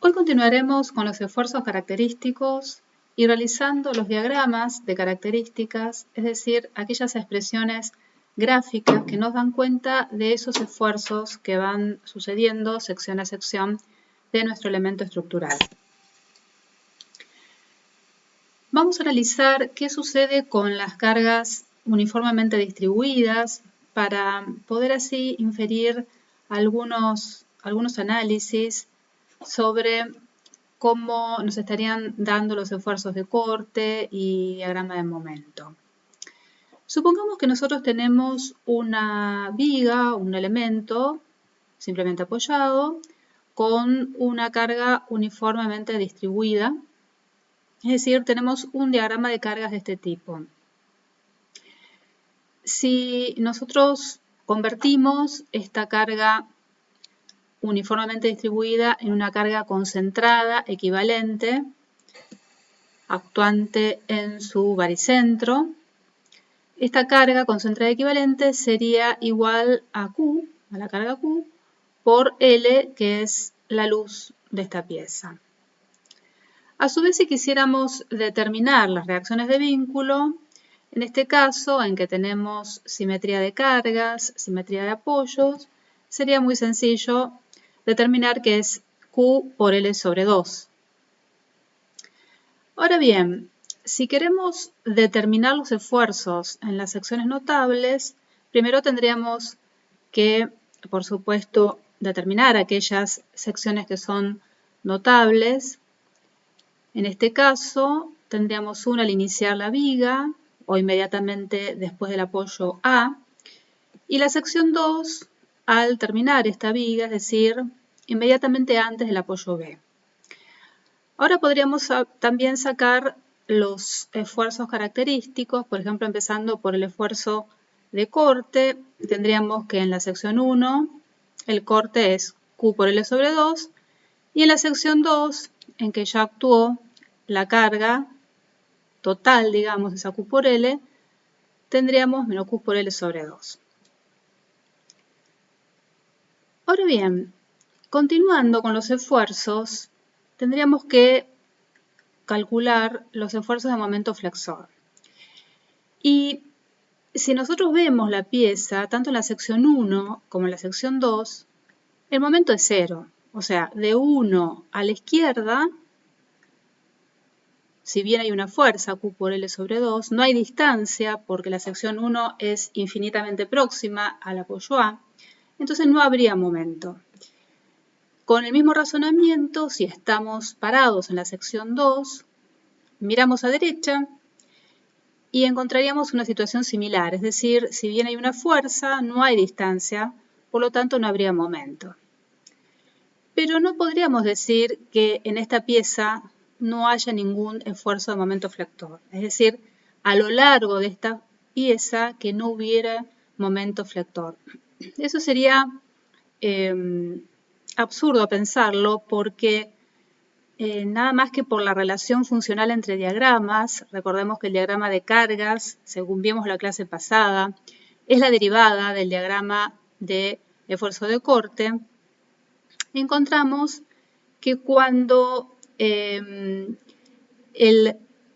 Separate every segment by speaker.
Speaker 1: Hoy continuaremos con los esfuerzos característicos y realizando los diagramas de características, es decir, aquellas expresiones gráficas que nos dan cuenta de esos esfuerzos que van sucediendo sección a sección de nuestro elemento estructural. Vamos a analizar qué sucede con las cargas uniformemente distribuidas para poder así inferir algunos análisis sobre cómo nos estarían dando los esfuerzos de corte y diagrama de momento. Supongamos que nosotros tenemos una viga, un elemento simplemente apoyado, con una carga uniformemente distribuida. Es decir, tenemos un diagrama de cargas de este tipo. Si nosotros convertimos esta carga uniformemente distribuida en una carga concentrada equivalente, actuante en su baricentro, esta carga concentrada equivalente sería igual a Q, a la carga Q, por L, que es la luz de esta pieza. A su vez, si quisiéramos determinar las reacciones de vínculo, en este caso, en que tenemos simetría de cargas, simetría de apoyos, sería muy sencillo determinar que es Q por L sobre 2. Ahora bien, si queremos determinar los esfuerzos en las secciones notables, primero tendríamos que, por supuesto, determinar aquellas secciones que son notables. En este caso, tendríamos una al iniciar la viga o inmediatamente después del apoyo A, y la sección 2 al terminar esta viga, es decir, inmediatamente antes del apoyo B. Ahora podríamos también sacar los esfuerzos característicos, por ejemplo, empezando por el esfuerzo de corte, tendríamos que en la sección 1 el corte es Q por L sobre 2, y en la sección 2, en que ya actuó la carga total, digamos, esa Q por L, tendríamos menos Q por L sobre 2. Ahora bien, continuando con los esfuerzos, tendríamos que calcular los esfuerzos de momento flexor. Y si nosotros vemos la pieza, tanto en la sección 1 como en la sección 2, el momento es 0. O sea, de 1 a la izquierda, si bien hay una fuerza, Q por L sobre 2, no hay distancia porque la sección 1 es infinitamente próxima al apoyo A, entonces no habría momento. Con el mismo razonamiento, si estamos parados en la sección 2, miramos a derecha y encontraríamos una situación similar, es decir, si bien hay una fuerza, no hay distancia, por lo tanto no habría momento. Pero no podríamos decir que en esta pieza no haya ningún esfuerzo de momento flexor, es decir, a lo largo de esta pieza que no hubiera momento flexor. Eso sería absurdo pensarlo porque nada más que por la relación funcional entre diagramas, recordemos que el diagrama de cargas, según vimos la clase pasada, es la derivada del diagrama de esfuerzo de corte, encontramos que cuando el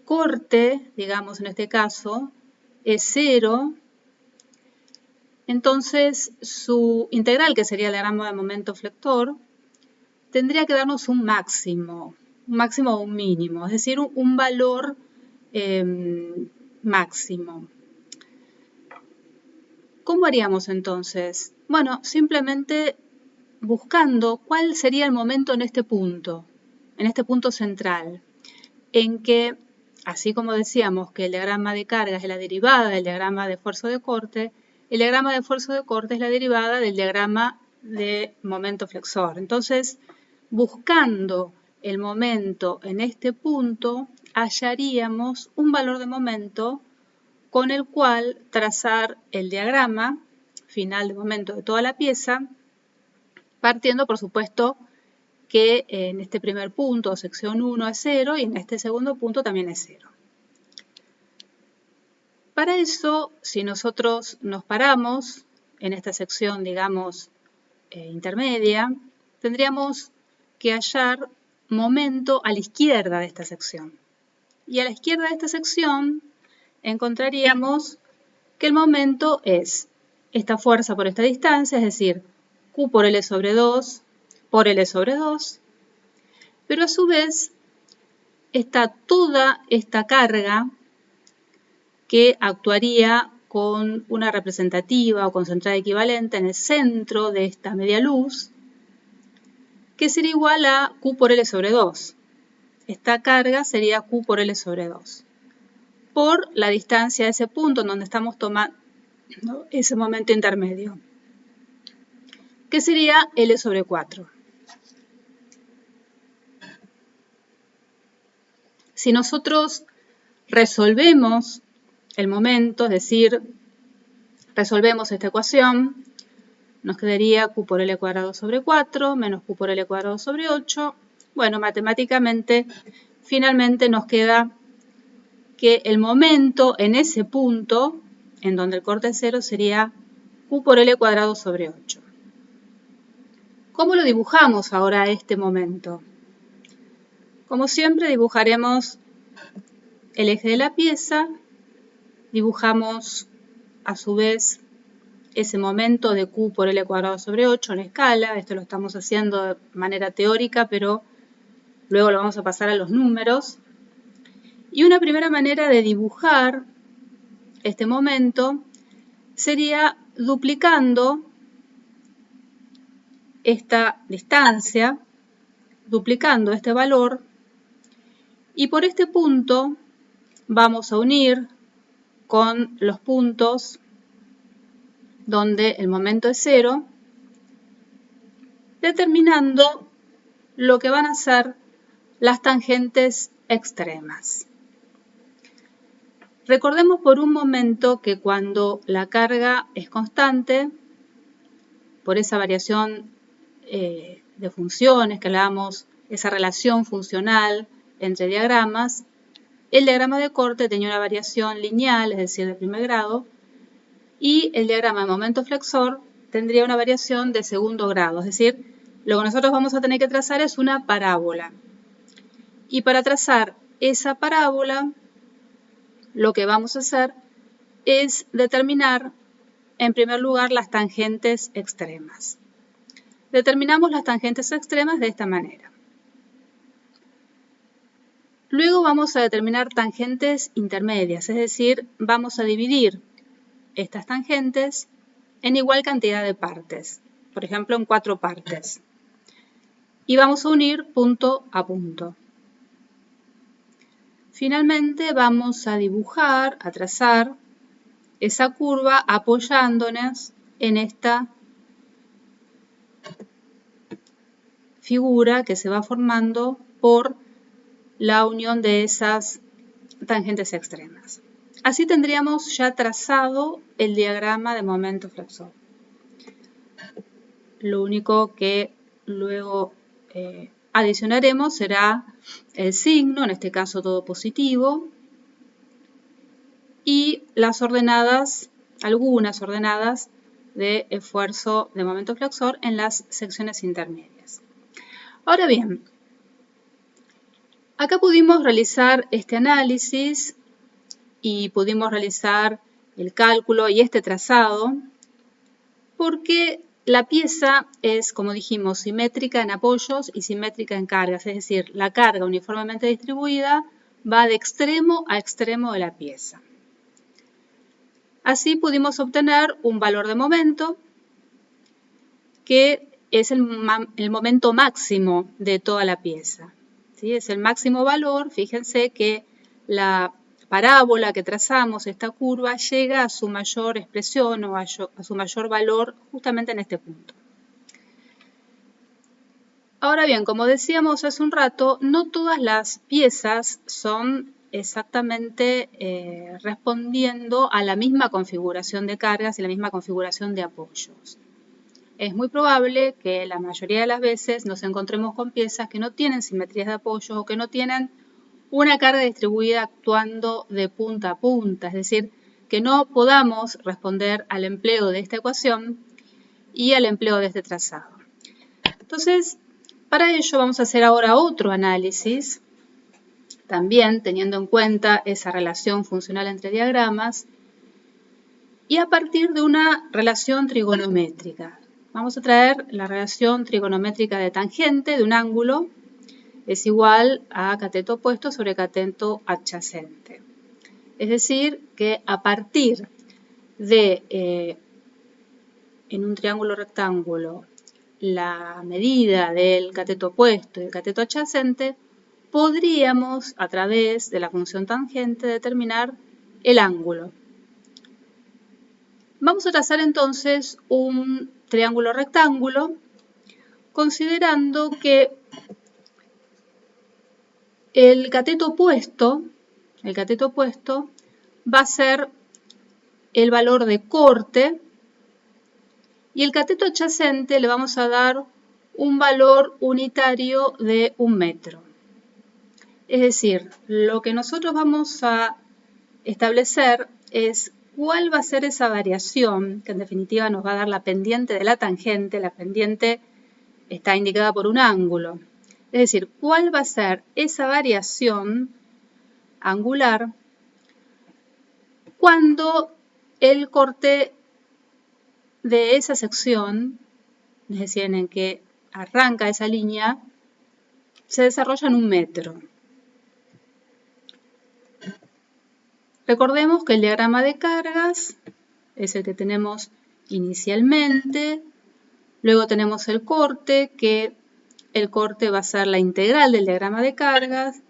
Speaker 1: corte, digamos en este caso, es 0, entonces su integral, que sería el diagrama de momento flexor, tendría que darnos un máximo o un mínimo, es decir, un valor máximo. ¿Cómo haríamos entonces? Bueno, simplemente buscando cuál sería el momento en este punto central, en que, así como decíamos que el diagrama de cargas es la derivada del diagrama de esfuerzo de corte, el diagrama de esfuerzo de corte es la derivada del diagrama de momento flexor. Entonces, buscando el momento en este punto, hallaríamos un valor de momento con el cual trazar el diagrama final de momento de toda la pieza, partiendo, por supuesto, que en este primer punto, sección 1 es 0 y en este segundo punto también es 0. Para eso, si nosotros nos paramos en esta sección, digamos, intermedia, tendríamos que hallar momento a la izquierda de esta sección. Y a la izquierda de esta sección encontraríamos que el momento es esta fuerza por esta distancia, es decir, Q por L sobre 2 por L sobre 2, pero a su vez está toda esta carga que actuaría con una representativa o concentrada equivalente en el centro de esta media luz, que sería igual a Q por L sobre 2. Esta carga sería Q por L sobre 2, por la distancia de ese punto en donde estamos tomando ese momento intermedio, que sería L sobre 4. Si nosotros resolvemos el momento, es decir, resolvemos esta ecuación, nos quedaría Q por L cuadrado sobre 4 menos Q por L cuadrado sobre 8. Bueno, matemáticamente, finalmente nos queda que el momento en ese punto, en donde el corte es 0, sería Q por L cuadrado sobre 8. ¿Cómo lo dibujamos ahora a este momento? Como siempre, dibujaremos el eje de la pieza, dibujamos a su vez ese momento de Q por L cuadrado sobre 8 en escala. Esto lo estamos haciendo de manera teórica, pero luego lo vamos a pasar a los números. Y una primera manera de dibujar este momento sería duplicando esta distancia, duplicando este valor, y por este punto vamos a unir con los puntos donde el momento es 0, determinando lo que van a ser las tangentes extremas. Recordemos por un momento que cuando la carga es constante, por esa variación de funciones que hablábamos, esa relación funcional entre diagramas, el diagrama de corte tenía una variación lineal, es decir, de primer grado, y el diagrama de momento flexor tendría una variación de segundo grado, es decir, lo que nosotros vamos a tener que trazar es una parábola. Y para trazar esa parábola, lo que vamos a hacer es determinar, en primer lugar, las tangentes extremas. Determinamos las tangentes extremas de esta manera. Luego vamos a determinar tangentes intermedias, es decir, vamos a dividir estas tangentes en igual cantidad de partes, por ejemplo en 4 partes. Y vamos a unir punto a punto. Finalmente vamos a dibujar, a trazar esa curva apoyándonos en esta figura que se va formando por la unión de esas tangentes extremas. Así tendríamos ya trazado el diagrama de momento flexor. Lo único que luego adicionaremos será el signo, en este caso todo positivo, y las ordenadas, algunas ordenadas de esfuerzo de momento flexor en las secciones intermedias. Ahora bien, acá pudimos realizar este análisis y pudimos realizar el cálculo y este trazado porque la pieza es, como dijimos, simétrica en apoyos y simétrica en cargas, es decir, la carga uniformemente distribuida va de extremo a extremo de la pieza. Así pudimos obtener un valor de momento que es el momento máximo de toda la pieza. ¿Sí? Es el máximo valor, fíjense que la parábola que trazamos, esta curva, llega a su mayor expresión o a su mayor valor justamente en este punto. Ahora bien, como decíamos hace un rato, no todas las piezas son exactamente respondiendo a la misma configuración de cargas y la misma configuración de apoyos. Es muy probable que la mayoría de las veces nos encontremos con piezas que no tienen simetrías de apoyo o que no tienen una carga distribuida actuando de punta a punta, es decir, que no podamos responder al empleo de esta ecuación y al empleo de este trazado. Entonces, Para ello vamos a hacer ahora otro análisis, también teniendo en cuenta esa relación funcional entre diagramas, y a partir de una relación trigonométrica. Vamos a traer la relación trigonométrica de tangente de un ángulo es igual a cateto opuesto sobre cateto adyacente. Es decir, que a partir de, en un triángulo rectángulo, la medida del cateto opuesto y del cateto adyacente, podríamos, a través de la función tangente, determinar el ángulo. Vamos a trazar entonces un triángulo rectángulo, considerando que el cateto opuesto va a ser el valor de corte y el cateto adyacente le vamos a dar un valor unitario de 1 metro. Es decir, lo que nosotros vamos a establecer es cuál va a ser esa variación, que en definitiva nos va a dar la pendiente de la tangente. La pendiente está indicada por un ángulo. Es decir, cuál va a ser esa variación angular cuando el corte de esa sección, es decir, en el que arranca esa línea, se desarrolla en 1 metro. Recordemos que el diagrama de cargas es el que tenemos inicialmente, luego tenemos el corte, que el corte va a ser la integral del diagrama de cargas,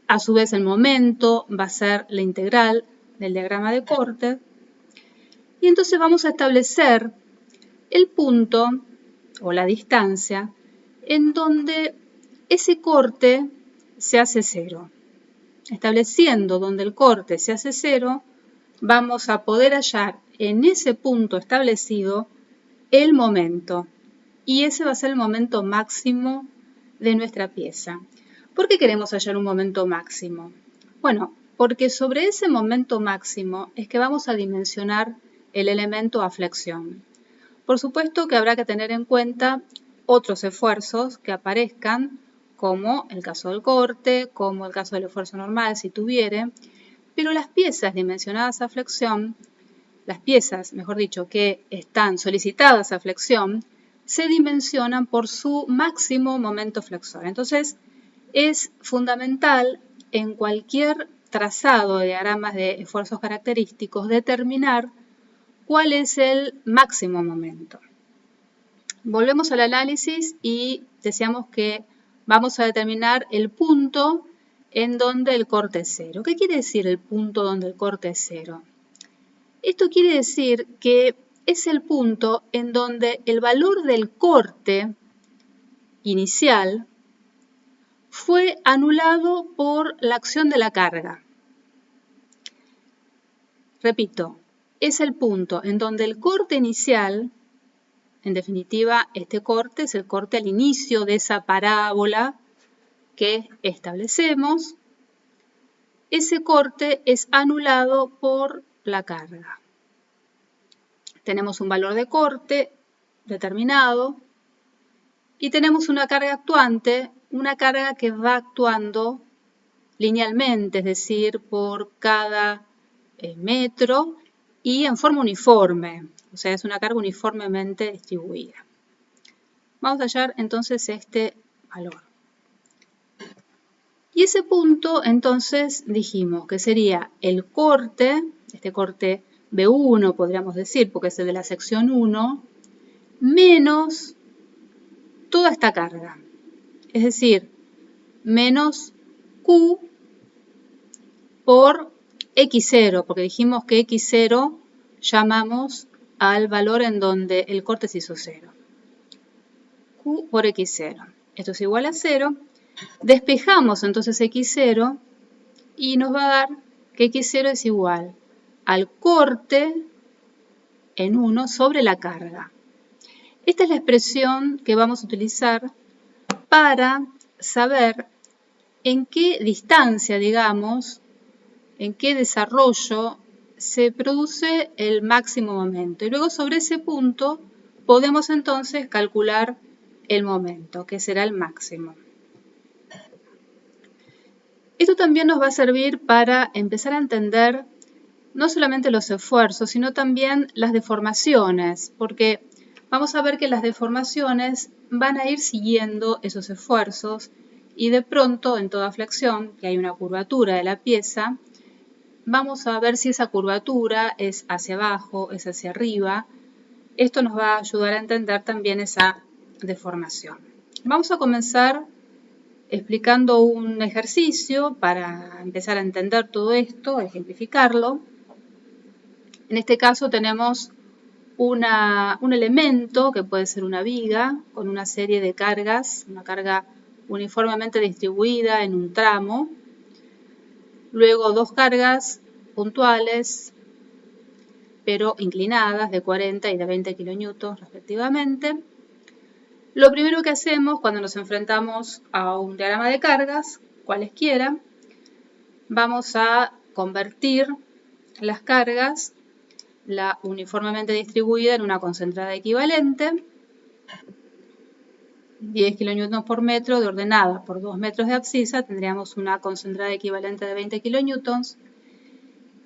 Speaker 1: a su vez el momento va a ser la integral del diagrama de corte, y entonces vamos a establecer el punto o la distancia en donde ese corte se hace cero. Estableciendo donde el corte se hace cero, vamos a poder hallar en ese punto establecido el momento. Y ese va a ser el momento máximo de nuestra pieza. ¿Por qué queremos hallar un momento máximo? Bueno, porque sobre ese momento máximo es que vamos a dimensionar el elemento a flexión. Por supuesto que habrá que tener en cuenta otros esfuerzos que aparezcan, como el caso del corte, como el caso del esfuerzo normal si tuviere, pero las piezas dimensionadas a flexión, las piezas, mejor dicho, que están solicitadas a flexión, se dimensionan por su máximo momento flexor. Entonces, es fundamental en cualquier trazado de diagramas de esfuerzos característicos determinar cuál es el máximo momento. Volvemos al análisis y decíamos que vamos a determinar el punto en donde el corte es cero. ¿Qué quiere decir el punto donde el corte es cero? Esto quiere decir que es el punto en donde el valor del corte inicial fue anulado por la acción de la carga. Repito, es el punto en donde el corte inicial, en definitiva, este corte es el corte al inicio de esa parábola que establecemos, ese corte es anulado por la carga. Tenemos un valor de corte determinado y tenemos una carga actuante, una carga que va actuando linealmente, es decir, por cada metro y en forma uniforme, o sea, es una carga uniformemente distribuida. Vamos a hallar entonces este valor. Y ese punto, entonces, dijimos que sería el corte, este corte B1 podríamos decir, porque es el de la sección 1, menos toda esta carga. Es decir, menos Q por X0, porque dijimos que X0 llamamos al valor en donde el corte se hizo 0. Q por X0. Esto es igual a 0. Despejamos entonces X0 y nos va a dar que X0 es igual al corte en 1 sobre la carga. Esta es la expresión que vamos a utilizar para saber en qué distancia, digamos, en qué desarrollo se produce el máximo momento. Y luego sobre ese punto podemos entonces calcular el momento, que será el máximo. Esto también nos va a servir para empezar a entender no solamente los esfuerzos, sino también las deformaciones, porque vamos a ver que las deformaciones van a ir siguiendo esos esfuerzos y de pronto en toda flexión, que hay una curvatura de la pieza, vamos a ver si esa curvatura es hacia abajo, es hacia arriba. Esto nos va a ayudar a entender también esa deformación. Vamos a comenzar explicando un ejercicio para empezar a entender todo esto, ejemplificarlo. En este caso tenemos un elemento que puede ser una viga con una serie de cargas, una carga uniformemente distribuida en un tramo. Luego dos cargas puntuales, pero inclinadas, de 40 y de 20 kilonewtons respectivamente. Lo primero que hacemos cuando nos enfrentamos a un diagrama de cargas, cualesquiera, vamos a convertir las cargas, la uniformemente distribuida en una concentrada equivalente, 10 kilonewtons por metro de ordenada por 2 metros de abscisa, tendríamos una concentrada equivalente de 20 kilonewtons.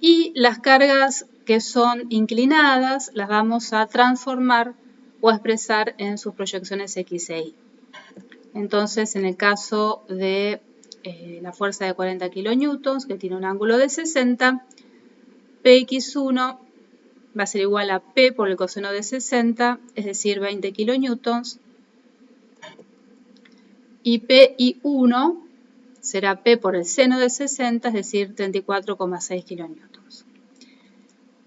Speaker 1: Y las cargas que son inclinadas las vamos a transformar o expresar en sus proyecciones X e Y. Entonces, en el caso de la fuerza de 40 kilonewtons, que tiene un ángulo de 60, Px1 va a ser igual a P por el coseno de 60, es decir, 20 kilonewtons. Y Pi1 será P por el seno de 60, es decir, 34,6 kilonewtons.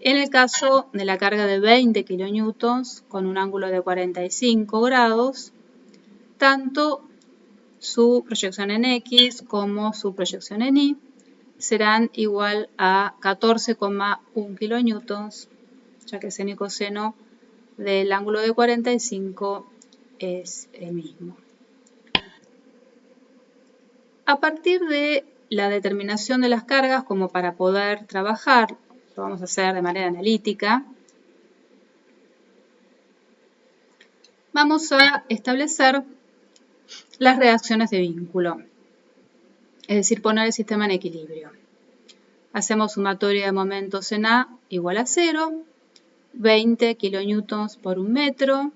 Speaker 1: En el caso de la carga de 20 kilonewtons con un ángulo de 45 grados, tanto su proyección en X como su proyección en Y serán igual a 14,1 kilonewtons, ya que seno y coseno del ángulo de 45 es el mismo. A partir de la determinación de las cargas, como para poder trabajar, lo vamos a hacer de manera analítica, vamos a establecer las reacciones de vínculo, es decir, poner el sistema en equilibrio. Hacemos sumatoria de momentos en A igual a 0, 20 kilonewtons por 1 metro,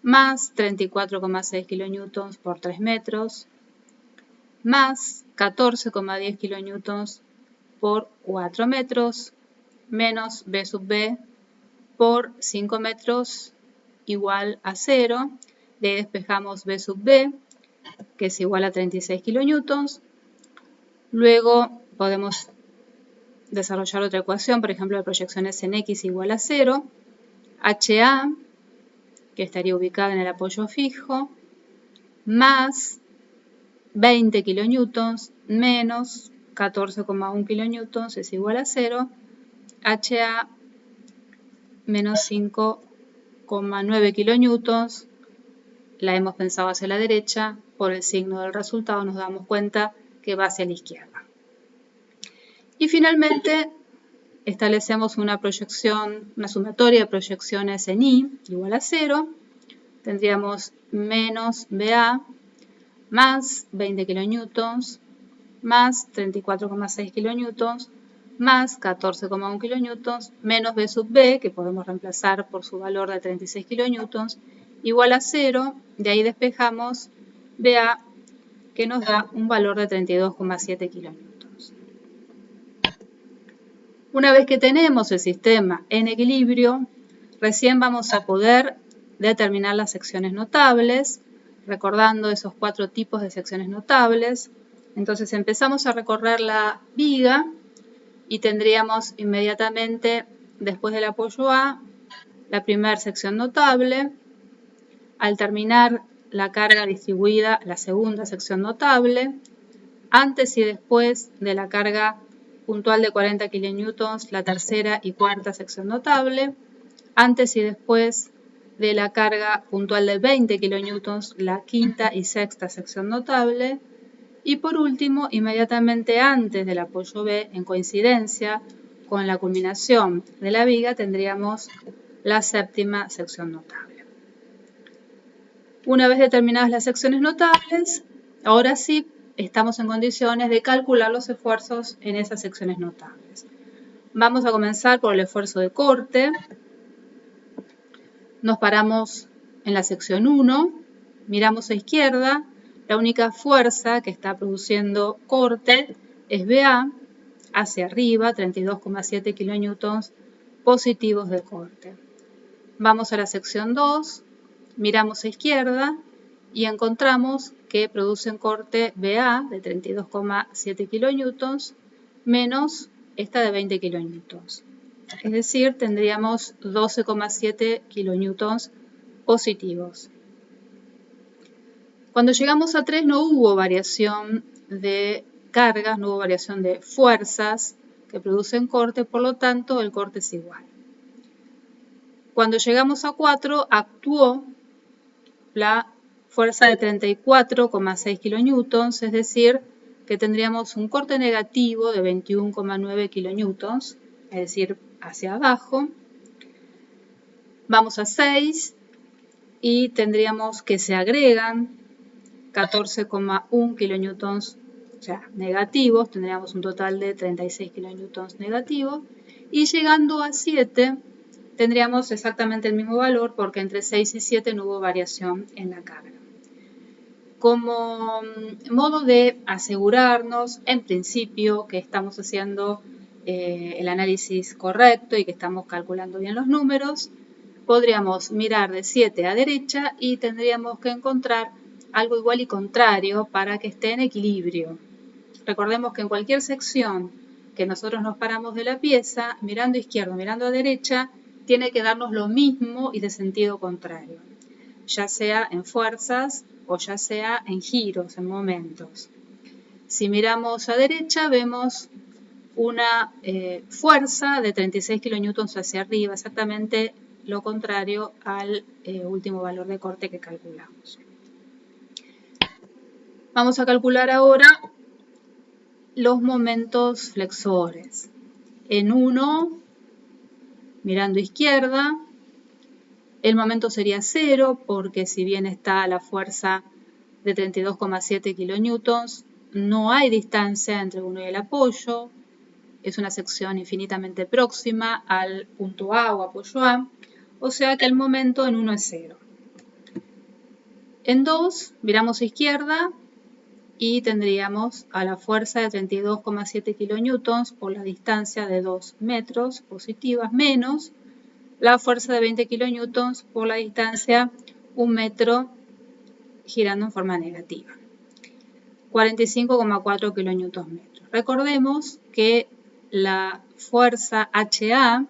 Speaker 1: más 34,6 kilonewtons por 3 metros, más 14,10 kilonewtons por 4 metros, menos B sub B por 5 metros igual a 0. De ahí despejamos B sub B, que es igual a 36 kilonewtons. Luego podemos desarrollar otra ecuación, por ejemplo, de proyecciones en X igual a 0. HA, que estaría ubicada en el apoyo fijo, más 20 kilonewtons menos 14,1 kilonewtons es igual a 0. HA menos 5,9 kilonewtons, la hemos pensado hacia la derecha, por el signo del resultado nos damos cuenta que va hacia la izquierda. Y finalmente establecemos una proyección, una sumatoria de proyecciones en Y igual a 0. Tendríamos menos BA más 20 kilonewtons más 34,6 kilonewtons más 14,1 kilonewtons menos B sub B, que podemos reemplazar por su valor de 36 kilonewtons, igual a 0. De ahí despejamos BA, que nos da un valor de 32,7 kilonewtons. Una vez que tenemos el sistema en equilibrio, recién vamos a poder determinar las secciones notables, recordando esos 4 tipos de secciones notables. Entonces empezamos a recorrer la viga y tendríamos inmediatamente, después del apoyo A, la primera sección notable. Al terminar la carga distribuida, la segunda sección notable. Antes y después de la carga puntual de 40 kilonewtons, la tercera y cuarta sección notable. Antes y después de la carga puntual de 20 kilonewtons, la quinta y sexta sección notable. Y por último, inmediatamente antes del apoyo B, en coincidencia con la culminación de la viga, tendríamos la séptima sección notable. Una vez determinadas las secciones notables, ahora sí estamos en condiciones de calcular los esfuerzos en esas secciones notables. Vamos a comenzar por el esfuerzo de corte. Nos paramos en la sección 1, miramos a izquierda, la única fuerza que está produciendo corte es BA, hacia arriba, 32,7 kN positivos de corte. Vamos a la sección 2, miramos a izquierda y encontramos que producen corte BA de 32,7 kN menos esta de 20 kN. Es decir, tendríamos 12,7 kN positivos. Cuando llegamos a 3 no hubo variación de cargas, no hubo variación de fuerzas que producen corte, por lo tanto el corte es igual. Cuando llegamos a 4 actuó la fuerza de 34,6 kN, es decir, que tendríamos un corte negativo de 21,9 kN, es decir, hacia abajo. Vamos a 6 y tendríamos que se agregan 14,1 kN, o sea, negativos, tendríamos un total de 36 kN negativos. Y llegando a 7, tendríamos exactamente el mismo valor porque entre 6 y 7 no hubo variación en la carga. Como modo de asegurarnos, en principio, que estamos haciendo el análisis correcto y que estamos calculando bien los números, podríamos mirar de 7 a derecha y tendríamos que encontrar algo igual y contrario para que esté en equilibrio. Recordemos que en cualquier sección que nosotros nos paramos de la pieza, mirando a izquierda, mirando a derecha, tiene que darnos lo mismo y de sentido contrario, ya sea en fuerzas o ya sea en giros, en momentos. Si miramos a derecha, vemos una fuerza de 36 kN hacia arriba, exactamente lo contrario al último valor de corte que calculamos. Vamos a calcular ahora los momentos flexores. En 1, mirando a izquierda, el momento sería 0 porque si bien está la fuerza de 32,7 kN, no hay distancia entre uno y el apoyo. Es una sección infinitamente próxima al punto A o apoyo A, o sea que el momento en 1 es 0. En 2, miramos a izquierda y tendríamos a la fuerza de 32,7 kN por la distancia de 2 metros positivas menos la fuerza de 20 kN por la distancia 1 metro girando en forma negativa. 45,4 kN. Recordemos que la fuerza HA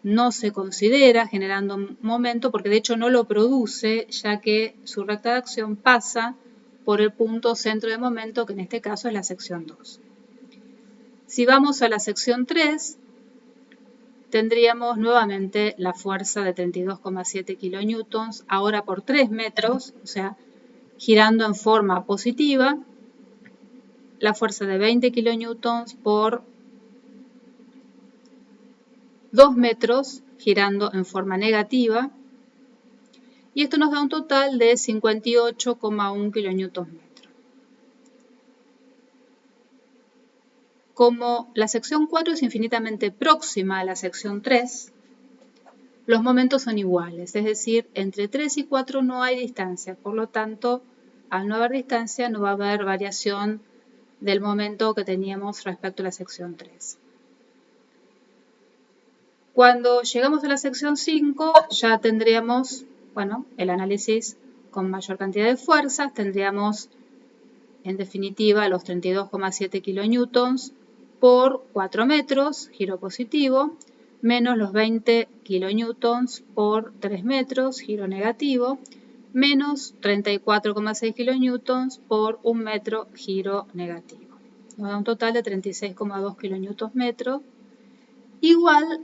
Speaker 1: no se considera generando un momento porque de hecho no lo produce, ya que su recta de acción pasa por el punto centro de momento, que en este caso es la sección 2. Si vamos a la sección 3, tendríamos nuevamente la fuerza de 32,7 kN, ahora por 3 metros, o sea, girando en forma positiva, la fuerza de 20 kN por 2 metros, girando en forma negativa, y esto nos da un total de 58,1 kN. Como la sección 4 es infinitamente próxima a la sección 3, los momentos son iguales, es decir, entre 3 y 4 no hay distancia, por lo tanto, al no haber distancia no va a haber variación del momento que teníamos respecto a la sección 3. Cuando llegamos a la sección 5 ya tendríamos, el análisis con mayor cantidad de fuerzas, tendríamos en definitiva los 32,7 kN por 4 metros, giro positivo, menos los 20 kN por 3 metros, giro negativo, menos 34,6 kN por 1 metro, giro negativo. Nos da un total de 36,2 kN, igual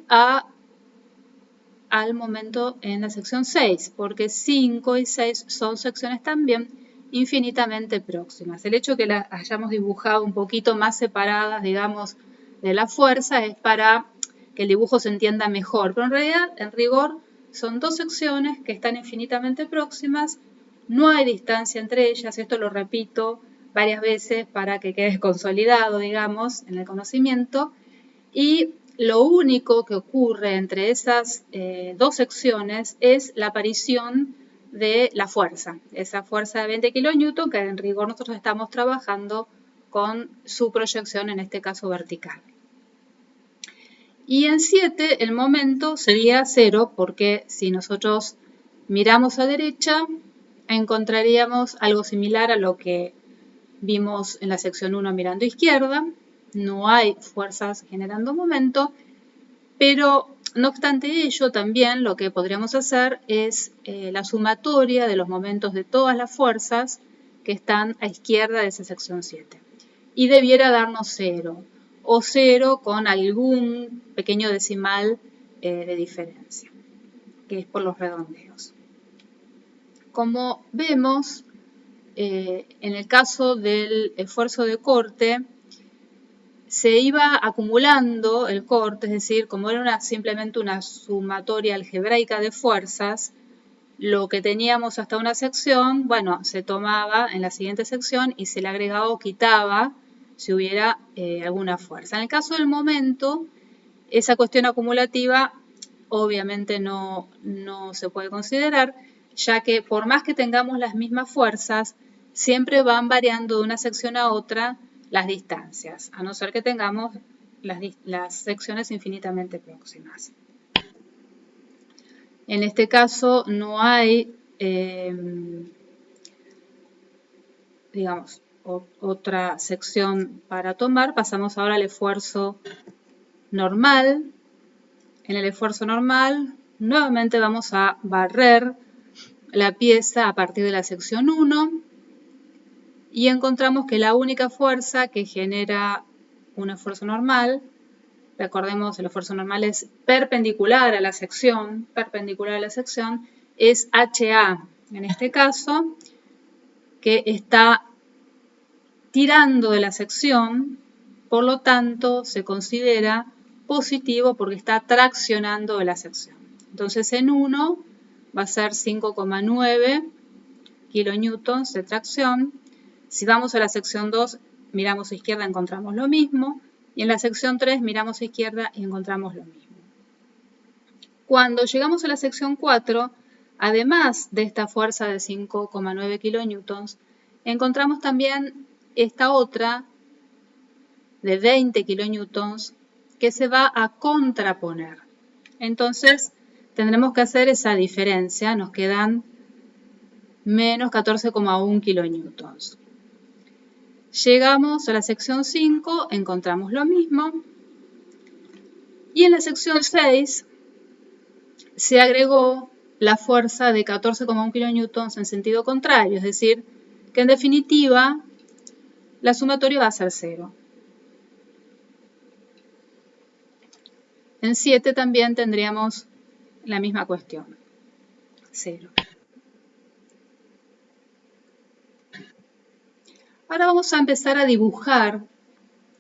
Speaker 1: al momento en la sección 6, porque 5 y 6 son secciones también infinitamente próximas. El hecho de que las hayamos dibujado un poquito más separadas, digamos, de la fuerza es para que el dibujo se entienda mejor, pero en realidad, en rigor, son dos secciones que están infinitamente próximas, no hay distancia entre ellas, esto lo repito varias veces para que quede consolidado, digamos, en el conocimiento, y lo único que ocurre entre esas dos secciones es la aparición de la fuerza, esa fuerza de 20 kN que en rigor nosotros estamos trabajando con su proyección, en este caso vertical. Y en 7 el momento sería 0, porque si nosotros miramos a derecha, encontraríamos algo similar a lo que vimos en la sección 1 mirando a izquierda. No hay fuerzas generando momento, pero no obstante ello, también lo que podríamos hacer es la sumatoria de los momentos de todas las fuerzas que están a izquierda de esa sección 7. Y debiera darnos 0, o 0 con algún pequeño decimal de diferencia, que es por los redondeos. Como vemos, en el caso del esfuerzo de corte, se iba acumulando el corte, es decir, como era simplemente una sumatoria algebraica de fuerzas, lo que teníamos hasta una sección, bueno, se tomaba en la siguiente sección y se le agregaba o quitaba si hubiera alguna fuerza. En el caso del momento, esa cuestión acumulativa obviamente no se puede considerar, ya que por más que tengamos las mismas fuerzas, siempre van variando de una sección a otra las distancias, a no ser que tengamos las secciones infinitamente próximas. En este caso no hay, digamos, otra sección para tomar. Pasamos ahora al esfuerzo normal. En el esfuerzo normal, nuevamente vamos a barrer la pieza a partir de la sección 1 y encontramos que la única fuerza que genera un esfuerzo normal, recordemos el esfuerzo normal es perpendicular a la sección, es HA, en este caso, que está tirando de la sección, por lo tanto se considera positivo porque está traccionando de la sección. Entonces en 1 va a ser 5,9 kilonewtons de tracción. Si vamos a la sección 2, miramos a izquierda, encontramos lo mismo. Y en la sección 3 miramos a izquierda y encontramos lo mismo. Cuando llegamos a la sección 4, además de esta fuerza de 5,9 kilonewtons, encontramos también esta otra de 20 kilonewtons que se va a contraponer. Entonces tendremos que hacer esa diferencia, nos quedan menos 14,1 kilonewtons. Llegamos a la sección 5, encontramos lo mismo. Y en la sección 6 se agregó la fuerza de 14,1 kilonewtons en sentido contrario, es decir, que en definitiva la sumatoria va a ser 0. En 7 también tendríamos la misma cuestión, 0. Ahora vamos a empezar a dibujar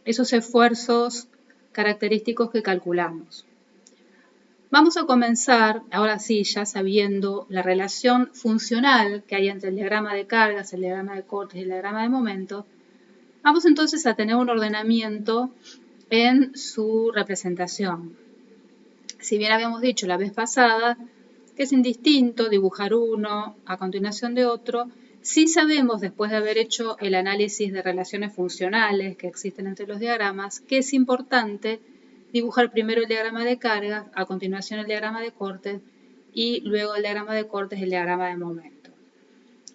Speaker 1: esos esfuerzos característicos que calculamos. Vamos a comenzar, ahora sí, ya sabiendo la relación funcional que hay entre el diagrama de cargas, el diagrama de cortes y el diagrama de momento. Vamos entonces a tener un ordenamiento en su representación. Si bien habíamos dicho la vez pasada que es indistinto dibujar uno a continuación de otro, sí sabemos, después de haber hecho el análisis de relaciones funcionales que existen entre los diagramas, que es importante dibujar primero el diagrama de cargas, a continuación el diagrama de cortes y luego el diagrama de cortes y el diagrama de momento.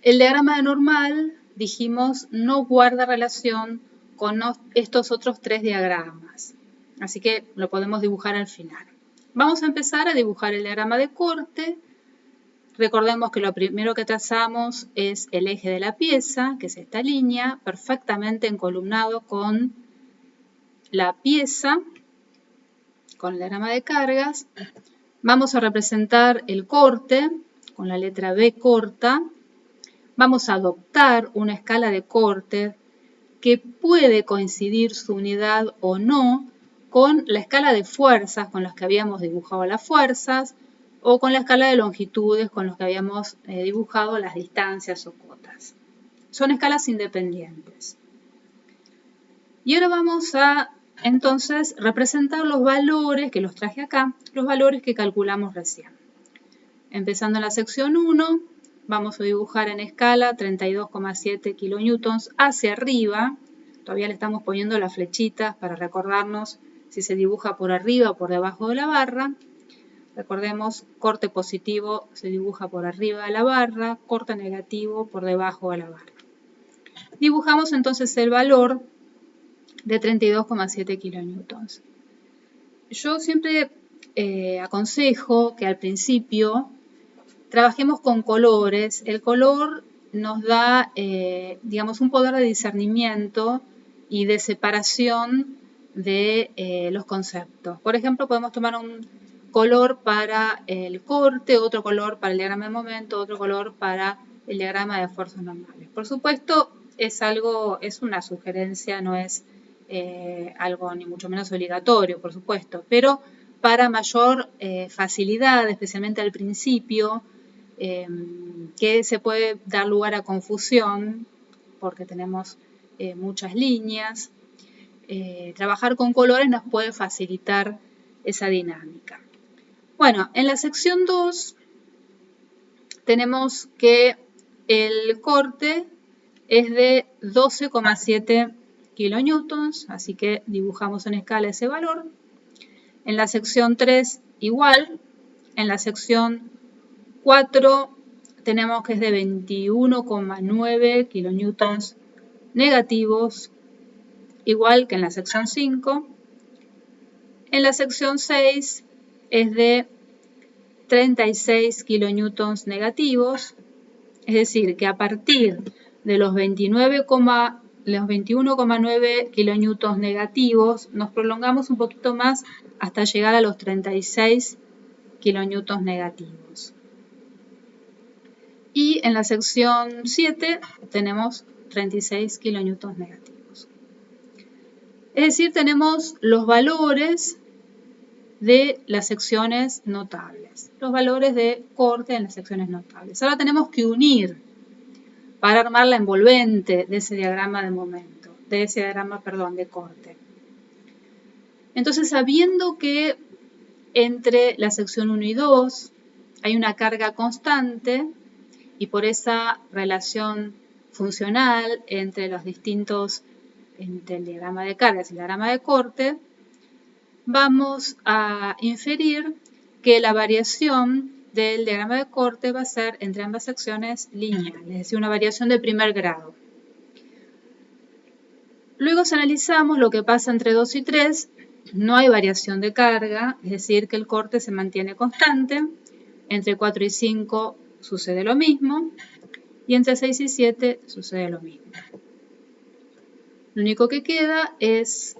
Speaker 1: El diagrama de normal, dijimos, no guarda relación con estos otros tres diagramas, así que lo podemos dibujar al final. Vamos a empezar a dibujar el diagrama de corte. Recordemos que lo primero que trazamos es el eje de la pieza, que es esta línea, perfectamente encolumnado con la pieza, con el diagrama de cargas. Vamos a representar el corte con la letra B corta. Vamos a adoptar una escala de corte que puede coincidir su unidad o no con la escala de fuerzas con las que habíamos dibujado las fuerzas. o con la escala de longitudes con los que habíamos dibujado las distancias o cotas. Son escalas independientes. Y ahora vamos a entonces representar los valores, que los traje acá, los valores que calculamos recién. Empezando en la sección 1, vamos a dibujar en escala 32,7 kilonewtons hacia arriba. Todavía le estamos poniendo las flechitas para recordarnos si se dibuja por arriba o por debajo de la barra. Recordemos, corte positivo se dibuja por arriba de la barra, corte negativo por debajo de la barra. Dibujamos entonces el valor de 32,7 kilonewtons. Yo siempre aconsejo que al principio trabajemos con colores. El color nos da, digamos, un poder de discernimiento y de separación de los conceptos. Por ejemplo, podemos tomar un color para el corte, otro color para el diagrama de momento, otro color para el diagrama de fuerzas normales. Por supuesto, es una sugerencia, no es algo ni mucho menos obligatorio, por supuesto, pero para mayor facilidad, especialmente al principio, que se puede dar lugar a confusión porque tenemos muchas líneas, trabajar con colores nos puede facilitar esa dinámica. Bueno, en la sección 2 tenemos que el corte es de 12,7 kilonewtons, así que dibujamos en escala ese valor. En la sección 3 igual, en la sección 4 tenemos que es de 21,9 kilonewtons negativos, igual que en la sección 5. En la sección 6 es de 36 kilonewtons negativos, es decir, que a partir de los 21,9 kilonewtons negativos nos prolongamos un poquito más hasta llegar a los 36 kilonewtons negativos. Y en la sección 7 tenemos 36 kilonewtons negativos. Es decir, tenemos los valores de las secciones notables, los valores de corte en las secciones notables. Ahora tenemos que unir para armar la envolvente de ese diagrama de momento, de corte. Entonces, sabiendo que entre la sección 1 y 2 hay una carga constante y por esa relación funcional entre el diagrama de cargas y el diagrama de corte, vamos a inferir que la variación del diagrama de corte va a ser entre ambas secciones lineal, es decir, una variación de primer grado. Luego, si analizamos lo que pasa entre 2 y 3, no hay variación de carga, es decir, que el corte se mantiene constante. Entre 4 y 5 sucede lo mismo, y entre 6 y 7 sucede lo mismo. Lo único que queda es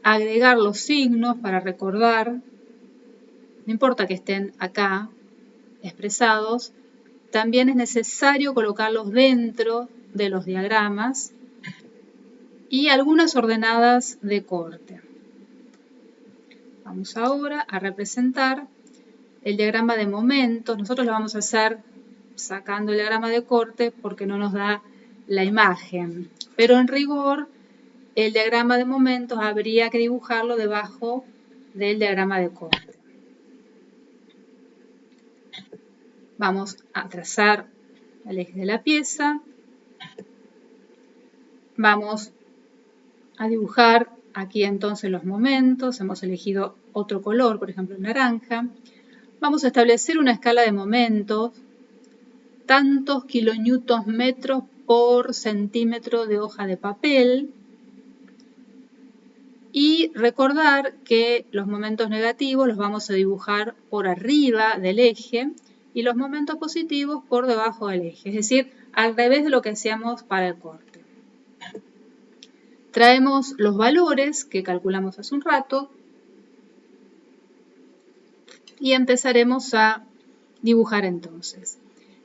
Speaker 1: agregar los signos para recordar, no importa que estén acá expresados, también es necesario colocarlos dentro de los diagramas y algunas ordenadas de corte. Vamos ahora a representar el diagrama de momentos. Nosotros lo vamos a hacer sacando el diagrama de corte porque no nos da la imagen, pero en rigor el diagrama de momentos habría que dibujarlo debajo del diagrama de corte. Vamos a trazar el eje de la pieza. Vamos a dibujar aquí entonces los momentos. Hemos elegido otro color, por ejemplo naranja. Vamos a establecer una escala de momentos. Tantos kilonewtons metros por centímetro de hoja de papel. Y recordar que los momentos negativos los vamos a dibujar por arriba del eje y los momentos positivos por debajo del eje, es decir, al revés de lo que hacíamos para el corte. Traemos los valores que calculamos hace un rato y empezaremos a dibujar entonces.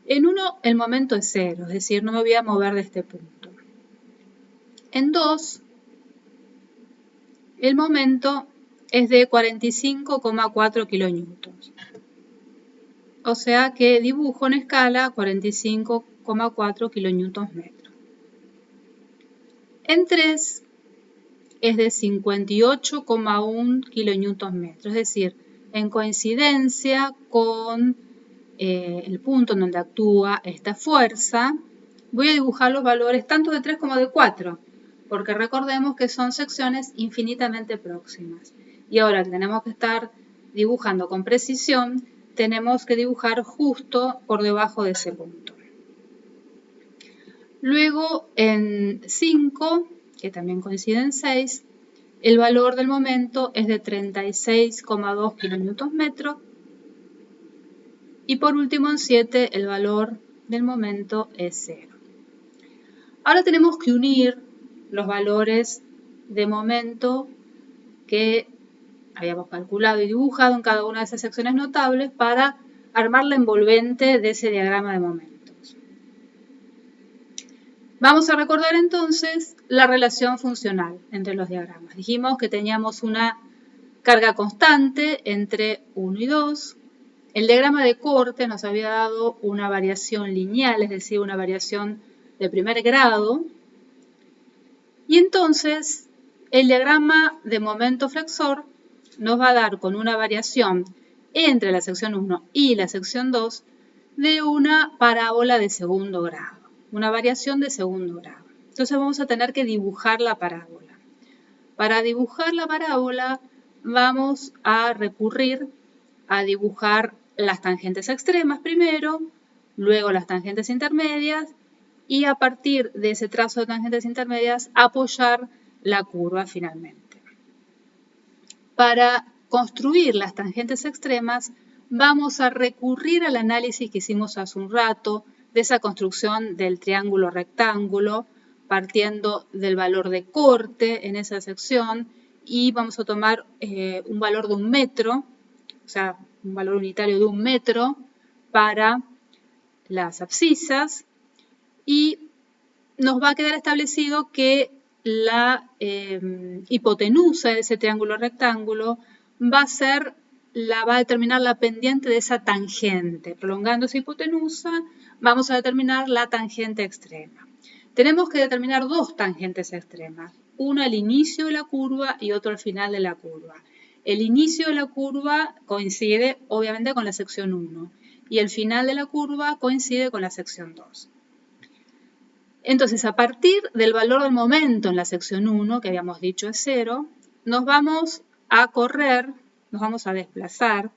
Speaker 1: En 1 el momento es 0, es decir, no me voy a mover de este punto. En 2 el momento es de 45,4 kilonewtons. o sea que dibujo en escala 45,4 kN. En 3 es de 58,1 kN, es decir, en coincidencia con el punto en donde actúa esta fuerza, voy a dibujar los valores tanto de 3 como de 4, porque recordemos que son secciones infinitamente próximas. Y ahora que tenemos que estar dibujando con precisión, tenemos que dibujar justo por debajo de ese punto. Luego en 5, que también coincide en 6, el valor del momento es de 36,2 kN. Y por último en 7 el valor del momento es 0. Ahora tenemos que unir los valores de momento que habíamos calculado y dibujado en cada una de esas secciones notables para armar la envolvente de ese diagrama de momentos. Vamos a recordar entonces la relación funcional entre los diagramas. Dijimos que teníamos una carga constante entre 1 y 2. El diagrama de corte nos había dado una variación lineal, es decir, una variación de primer grado. Y entonces el diagrama de momento flexor nos va a dar con una variación entre la sección 1 y la sección 2 de una parábola de segundo grado, una variación de segundo grado. Entonces vamos a tener que dibujar la parábola. Para dibujar la parábola vamos a recurrir a dibujar las tangentes extremas primero, luego las tangentes intermedias y a partir de ese trazo de tangentes intermedias apoyar la curva finalmente. Para construir las tangentes extremas vamos a recurrir al análisis que hicimos hace un rato de esa construcción del triángulo rectángulo partiendo del valor de corte en esa sección y vamos a tomar un valor de 1 metro, o sea, un valor unitario de 1 metro para las abscisas y nos va a quedar establecido que la hipotenusa de ese triángulo rectángulo va a determinar la pendiente de esa tangente. Prolongando esa hipotenusa vamos a determinar la tangente extrema. Tenemos que determinar dos tangentes extremas, una al inicio de la curva y otra al final de la curva. El inicio de la curva coincide obviamente con la sección 1 y el final de la curva coincide con la sección 2. Entonces, a partir del valor del momento en la sección 1, que habíamos dicho es 0, nos vamos a correr, nos vamos a desplazar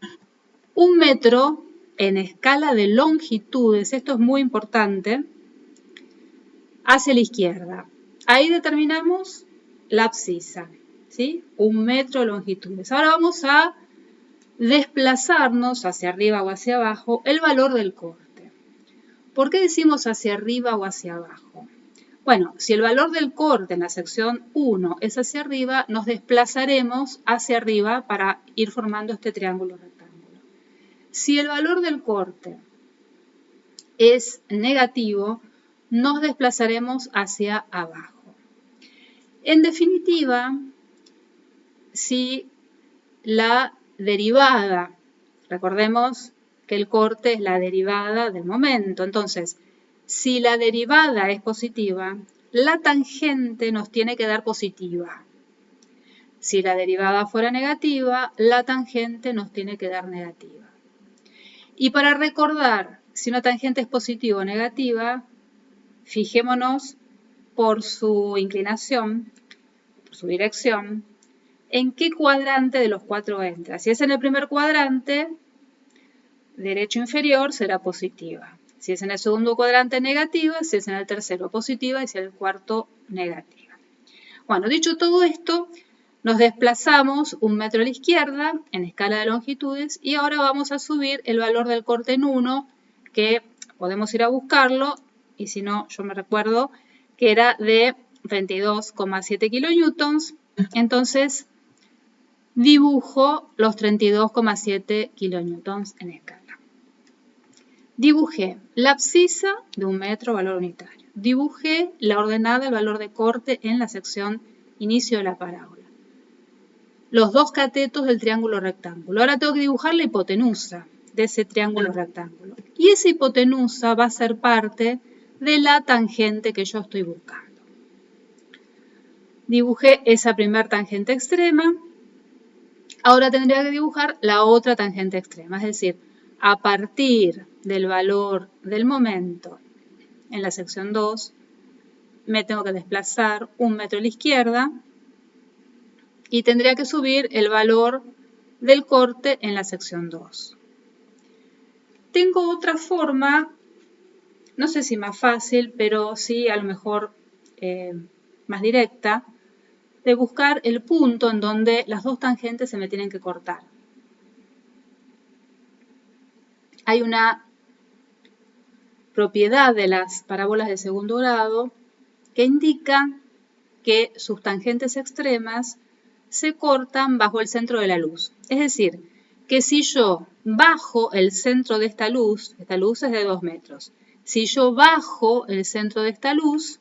Speaker 1: 1 metro en escala de longitudes, esto es muy importante, hacia la izquierda. Ahí determinamos la abscisa, ¿sí? 1 metro de longitudes. Ahora vamos a desplazarnos hacia arriba o hacia abajo el valor del corte. ¿Por qué decimos hacia arriba o hacia abajo? Bueno, si el valor del corte en la sección 1 es hacia arriba, nos desplazaremos hacia arriba para ir formando este triángulo rectángulo. Si el valor del corte es negativo, nos desplazaremos hacia abajo. En definitiva, si la derivada, recordemos que el corte es la derivada del momento, entonces, si la derivada es positiva, la tangente nos tiene que dar positiva. Si la derivada fuera negativa, la tangente nos tiene que dar negativa. Y para recordar si una tangente es positiva o negativa, fijémonos por su inclinación, por su dirección, en qué cuadrante de los 4 entra. Si es en el primer cuadrante, derecho inferior será positiva. Si es en el segundo cuadrante, negativa. Si es en el tercero, positiva. Y si en el cuarto, negativa. Bueno, dicho todo esto, nos desplazamos 1 metro a la izquierda en escala de longitudes y ahora vamos a subir el valor del corte en 1, que podemos ir a buscarlo, y si no, yo me recuerdo que era de 32,7 kilonewtons. Entonces, dibujo los 32,7 kilonewtons en escala. Dibujé la abscisa de 1 metro, valor unitario. Dibujé la ordenada, el valor de corte en la sección inicio de la parábola. Los dos catetos del triángulo rectángulo. Ahora tengo que dibujar la hipotenusa. de ese triángulo rectángulo. Y esa hipotenusa va a ser parte de la tangente que yo estoy buscando. Dibujé esa primera tangente extrema. Ahora tendría que dibujar la otra tangente extrema, es decir, a partir del valor del momento en la sección 2, me tengo que desplazar 1 metro a la izquierda y tendría que subir el valor del corte en la sección 2. Tengo otra forma, no sé si más fácil, pero sí a lo mejor más directa, de buscar el punto en donde las dos tangentes se me tienen que cortar. Hay una propiedad de las parábolas de segundo grado que indica que sus tangentes extremas se cortan bajo el centro de la luz. Es decir, que si yo bajo el centro de esta luz es de 2 metros, si yo bajo el centro de esta luz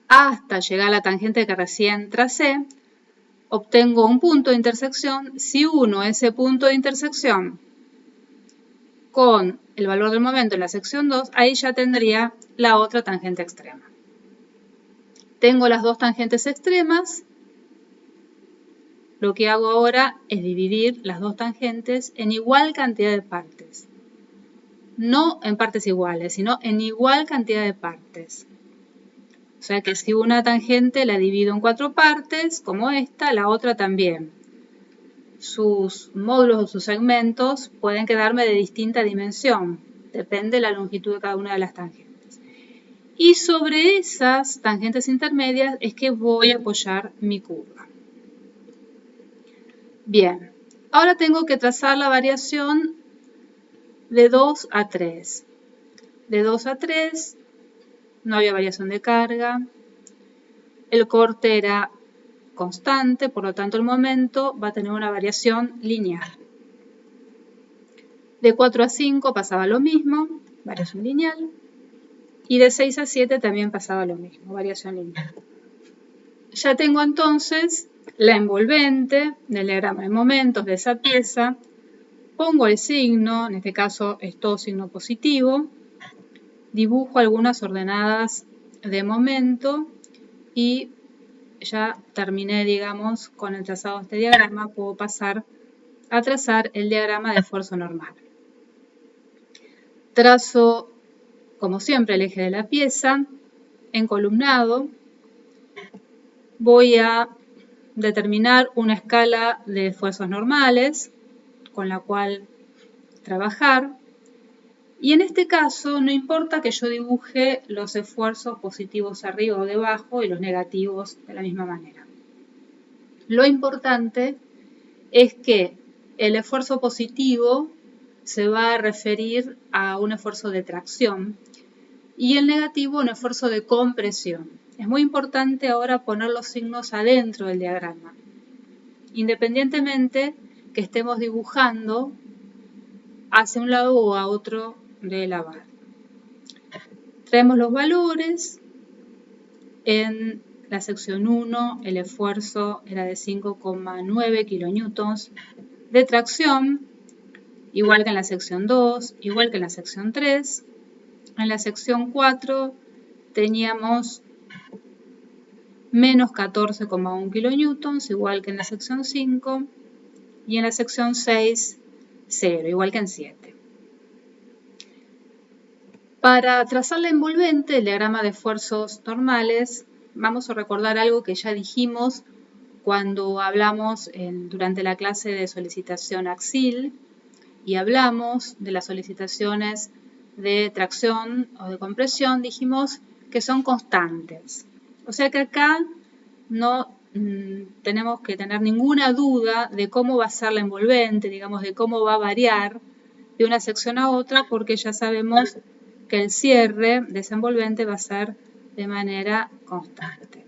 Speaker 1: hasta llegar a la tangente que recién tracé, obtengo un punto de intersección. Si uno ese punto de intersección con el valor del momento en la sección 2, ahí ya tendría la otra tangente extrema. Tengo las dos tangentes extremas. Lo que hago ahora es dividir las dos tangentes en igual cantidad de partes. No en partes iguales, sino en igual cantidad de partes. O sea que si una tangente la divido en 4 partes, como esta, la otra también. Sus módulos o sus segmentos pueden quedarme de distinta dimensión. Depende de la longitud de cada una de las tangentes. Y sobre esas tangentes intermedias es que voy a apoyar mi curva. Bien, ahora tengo que trazar la variación de 2 a 3. De 2 a 3 no había variación de carga. El corte era constante, por lo tanto el momento va a tener una variación lineal. De 4 a 5 pasaba lo mismo, variación lineal. Y de 6 a 7 también pasaba lo mismo, variación lineal. Ya tengo entonces la envolvente del diagrama de momentos de esa pieza. Pongo el signo, en este caso es todo signo positivo. Dibujo algunas ordenadas de momento y ya terminé, digamos, con el trazado de este diagrama. Puedo pasar a trazar el diagrama de esfuerzo normal. Trazo, como siempre, el eje de la pieza, encolumnado. Voy a determinar una escala de esfuerzos normales con la cual trabajar. Y en este caso no importa que yo dibuje los esfuerzos positivos arriba o debajo y los negativos de la misma manera. Lo importante es que el esfuerzo positivo se va a referir a un esfuerzo de tracción y el negativo un esfuerzo de compresión. Es muy importante ahora poner los signos adentro del diagrama, independientemente que estemos dibujando hacia un lado o a otro de la barra. Traemos los valores. En la sección 1 el esfuerzo era de 5,9 kilonewtons de tracción, igual que en la sección 2, igual que en la sección 3. En la sección 4 teníamos menos 14,1 kilonewtons, igual que en la sección 5. Y en la sección 6, 0, igual que en 7. Para trazar la envolvente, el diagrama de esfuerzos normales, vamos a recordar algo que ya dijimos cuando hablamos durante la clase de solicitación axil y hablamos de las solicitaciones de tracción o de compresión. Dijimos que son constantes. O sea que acá no tenemos que tener ninguna duda de cómo va a ser la envolvente, digamos, de cómo va a variar de una sección a otra, porque ya sabemos que el cierre de esa envolvente va a ser de manera constante.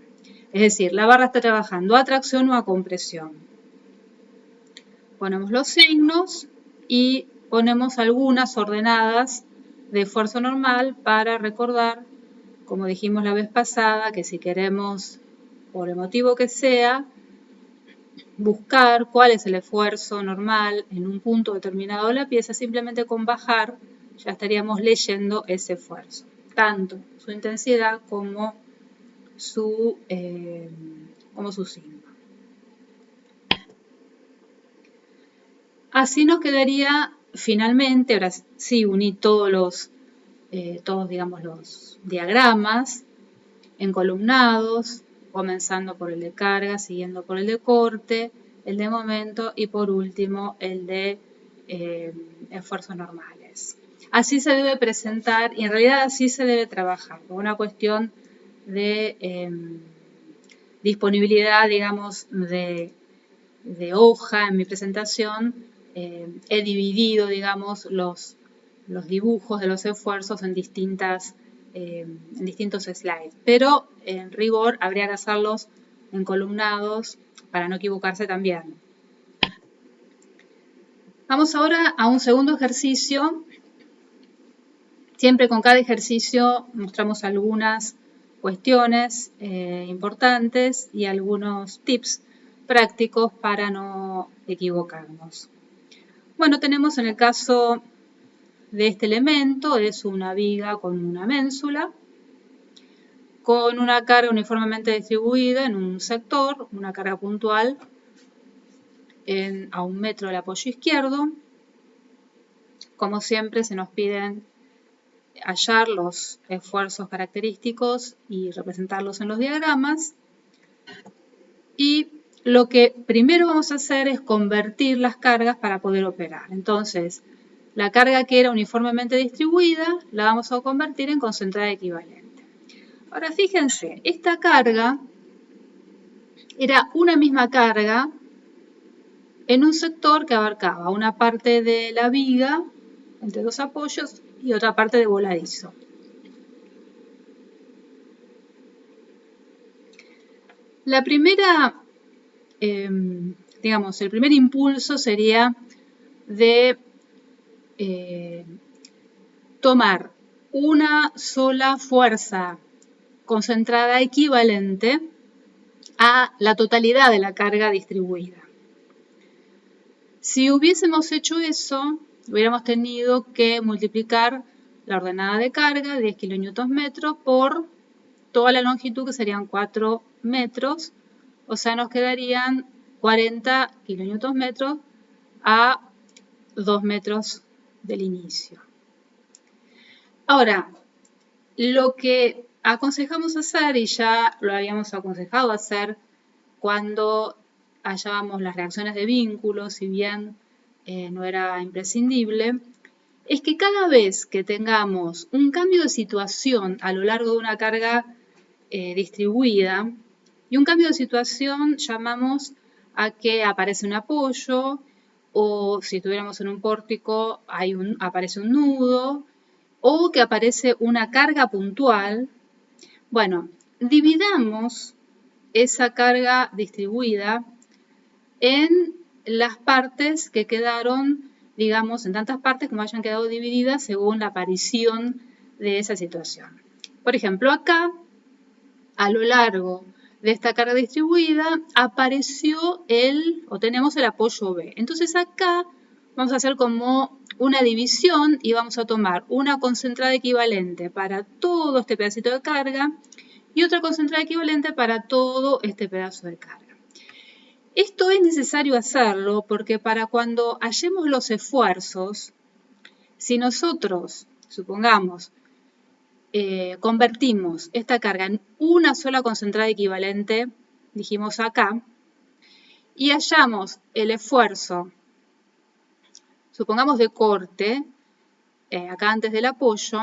Speaker 1: Es decir, la barra está trabajando a tracción o a compresión. Ponemos los signos y ponemos algunas ordenadas de esfuerzo normal para recordar, como dijimos la vez pasada, que si queremos, por el motivo que sea, buscar cuál es el esfuerzo normal en un punto determinado de la pieza, simplemente con bajar ya estaríamos leyendo ese esfuerzo, tanto su intensidad como su signo. Así nos quedaría finalmente, ahora sí uní todos los diagramas encolumnados, comenzando por el de carga, siguiendo por el de corte, el de momento y por último el de esfuerzos normales. Así se debe presentar y en realidad así se debe trabajar, por una cuestión de disponibilidad, digamos, de hoja en mi presentación. He dividido, digamos, los dibujos de los esfuerzos en distintos slides, pero en rigor habría que hacerlos encolumnados para no equivocarse también. Vamos ahora a un segundo ejercicio. Siempre con cada ejercicio mostramos algunas cuestiones importantes y algunos tips prácticos para no equivocarnos. Bueno, tenemos en el caso de este elemento, es una viga con una ménsula, con una carga uniformemente distribuida en un sector, una carga puntual a 1 metro del apoyo izquierdo. Como siempre se nos piden hallar los esfuerzos característicos y representarlos en los diagramas. Y lo que primero vamos a hacer es convertir las cargas para poder operar. Entonces, la carga que era uniformemente distribuida la vamos a convertir en concentrada equivalente. Ahora fíjense, esta carga era una misma carga en un sector que abarcaba una parte de la viga entre dos apoyos y otra parte de voladizo. La primera, digamos, el primer impulso sería de tomar una sola fuerza concentrada equivalente a la totalidad de la carga distribuida. Si hubiésemos hecho eso, hubiéramos tenido que multiplicar la ordenada de carga, 10 kN, por toda la longitud, que serían 4 metros, o sea, nos quedarían 40 kN a 2 metros del inicio. Ahora, lo que aconsejamos hacer, y ya lo habíamos aconsejado hacer cuando hallábamos las reacciones de vínculo, si bien no era imprescindible, es que cada vez que tengamos un cambio de situación a lo largo de una carga distribuida, y un cambio de situación llamamos a que aparece un apoyo, o si estuviéramos en un pórtico aparece un nudo, o que aparece una carga puntual. Bueno, dividamos esa carga distribuida en las partes que quedaron, digamos, en tantas partes como hayan quedado divididas según la aparición de esa situación. Por ejemplo, acá, a lo largo de esta carga distribuida, apareció tenemos el apoyo B. Entonces acá vamos a hacer como una división y vamos a tomar una concentrada equivalente para todo este pedacito de carga y otra concentrada equivalente para todo este pedazo de carga. Esto es necesario hacerlo porque para cuando hallemos los esfuerzos, si nosotros, supongamos, convertimos esta carga en una sola concentrada equivalente, dijimos acá, y hallamos el esfuerzo, supongamos de corte, acá antes del apoyo,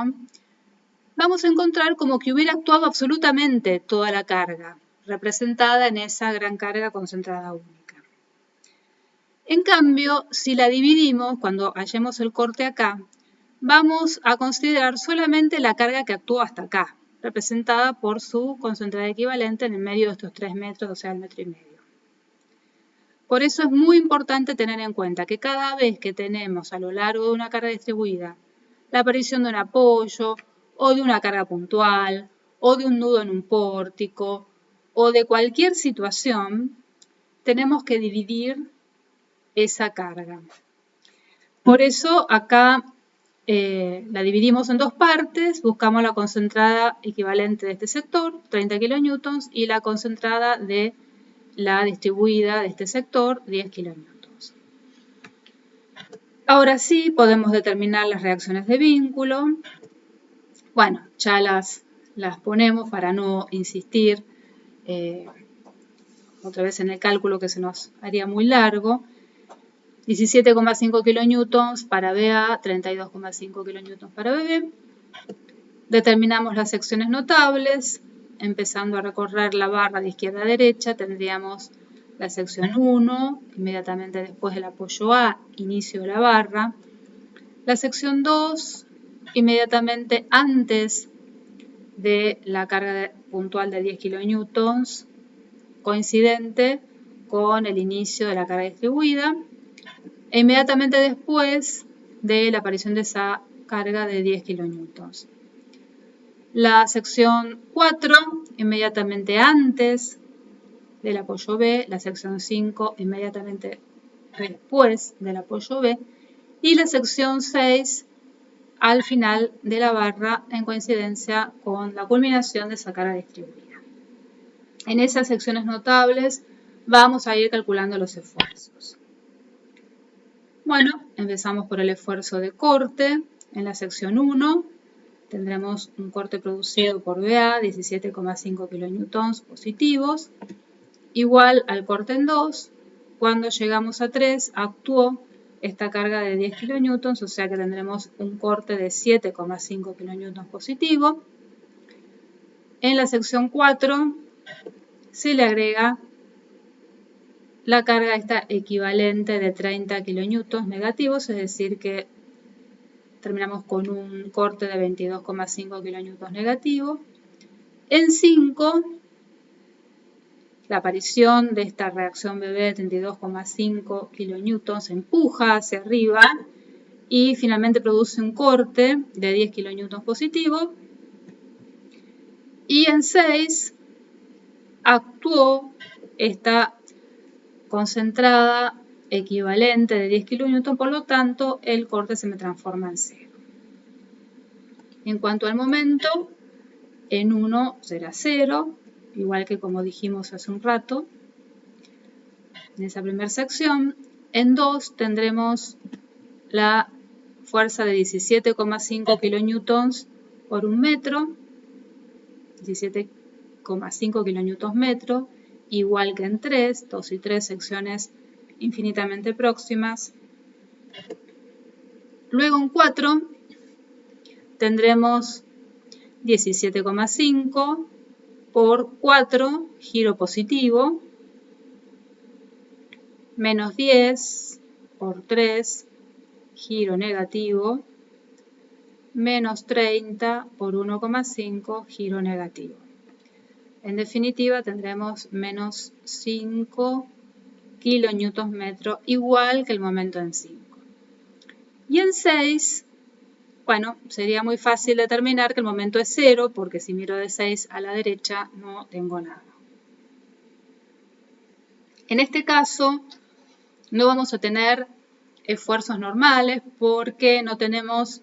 Speaker 1: vamos a encontrar como que hubiera actuado absolutamente toda la carga, representada en esa gran carga concentrada única. En cambio, si la dividimos, cuando hallemos el corte acá, vamos a considerar solamente la carga que actuó hasta acá, representada por su concentrada equivalente en el medio de estos 3 metros, o sea, el 1,5 metros. Por eso es muy importante tener en cuenta que cada vez que tenemos a lo largo de una carga distribuida la aparición de un apoyo, o de una carga puntual, o de un nudo en un pórtico, o de cualquier situación, tenemos que dividir esa carga. Por eso acá la dividimos en dos partes, buscamos la concentrada equivalente de este sector, 30 kN, y la concentrada de la distribuida de este sector, 10 kN. Ahora sí podemos determinar las reacciones de vínculo. Bueno, ya las ponemos para no insistir otra vez en el cálculo que se nos haría muy largo. 17,5 kN para BA, 32,5 kN para BB. Determinamos las secciones notables. Empezando a recorrer la barra de izquierda a derecha, tendríamos la sección 1, inmediatamente después del apoyo A, inicio de la barra. La sección 2, inmediatamente antes de la carga puntual de 10 kN, coincidente con el inicio de la carga distribuida. E inmediatamente después de la aparición de esa carga de 10 kN. La sección 4, inmediatamente antes del apoyo B, la sección 5, inmediatamente después del apoyo B, y la sección 6, al final de la barra, en coincidencia con la culminación de esa carga distribuida. En esas secciones notables vamos a ir calculando los esfuerzos. Bueno, empezamos por el esfuerzo de corte. En la sección 1 tendremos un corte producido por BA, 17,5 kN positivos, igual al corte en 2. Cuando llegamos a 3, actuó esta carga de 10 kN, o sea que tendremos un corte de 7,5 kN positivo. En la sección 4 se le agrega la carga esta equivalente de 30 kN negativos, es decir que terminamos con un corte de 22,5 kN negativo. En 5, la aparición de esta reacción BB de 32,5 kN empuja hacia arriba y finalmente produce un corte de 10 kN positivo. Y en 6 actuó esta concentrada equivalente de 10 kN, por lo tanto el corte se me transforma en 0. En cuanto al momento, en 1 será 0, igual que como dijimos hace un rato, en esa primera sección. En 2 tendremos la fuerza de 17,5 kN por un metro, 17,5 kN metro, igual que en 3, 2 y 3 secciones infinitamente próximas. Luego en 4 tendremos 17,5 por 4, giro positivo, menos 10 por 3, giro negativo, menos 30 por 1,5, giro negativo. En definitiva tendremos menos 5 kN metro, igual que el momento en 5. Y en 6, bueno, sería muy fácil determinar que el momento es 0, porque si miro de 6 a la derecha no tengo nada. En este caso no vamos a tener esfuerzos normales porque no tenemos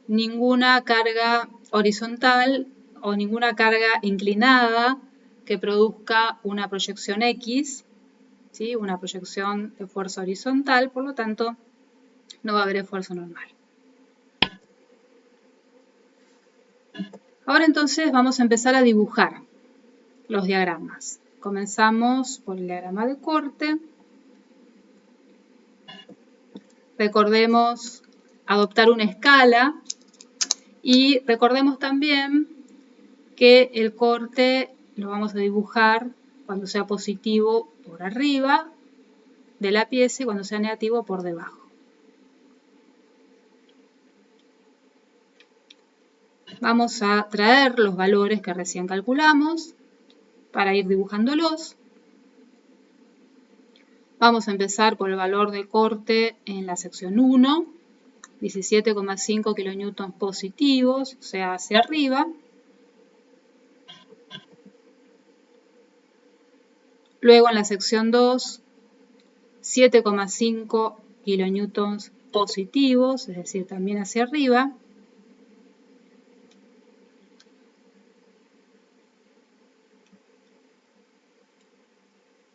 Speaker 1: ninguna carga horizontal o ninguna carga inclinada que produzca una proyección X, ¿sí? Una proyección de fuerza horizontal, por lo tanto no va a haber esfuerzo normal. Ahora entonces vamos a empezar a dibujar los diagramas. Comenzamos por el diagrama de corte. Recordemos adoptar una escala y recordemos también que el corte lo vamos a dibujar cuando sea positivo por arriba de la pieza y cuando sea negativo por debajo. Vamos a traer los valores que recién calculamos para ir dibujándolos. Vamos a empezar por el valor de corte en la sección 1, 17,5 kN positivos, o sea, hacia arriba. Luego en la sección 2 7,5 kilonewtons positivos, es decir, también hacia arriba.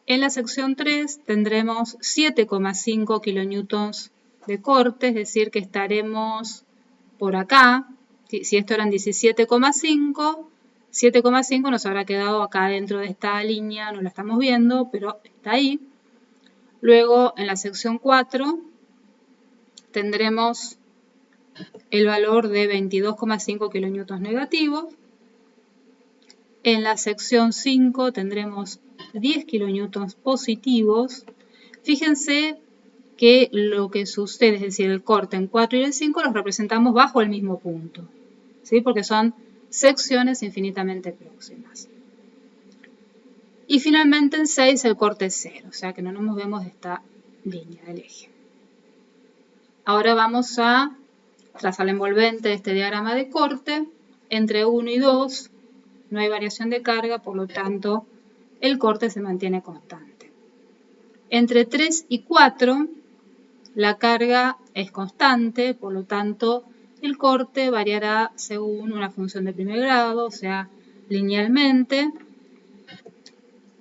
Speaker 1: En la sección 3 tendremos 7,5 kilonewtons de corte, es decir, que estaremos por acá. Si esto eran 17,5, 7,5 nos habrá quedado acá dentro de esta línea, no la estamos viendo, pero está ahí. Luego, en la sección 4, tendremos el valor de 22,5 kilonewtons negativos. En la sección 5 tendremos 10 kilonewtons positivos. Fíjense que lo que sucede, es decir, el corte en 4 y el 5 los representamos bajo el mismo punto, ¿sí? Porque son secciones infinitamente próximas. Y finalmente en 6 el corte es 0, o sea que no nos movemos de esta línea del eje. Ahora vamos a trazar la envolvente de este diagrama de corte. Entre 1 y 2 no hay variación de carga, por lo tanto el corte se mantiene constante. Entre 3 y 4 la carga es constante, por lo tanto el corte variará según una función de primer grado, o sea, linealmente.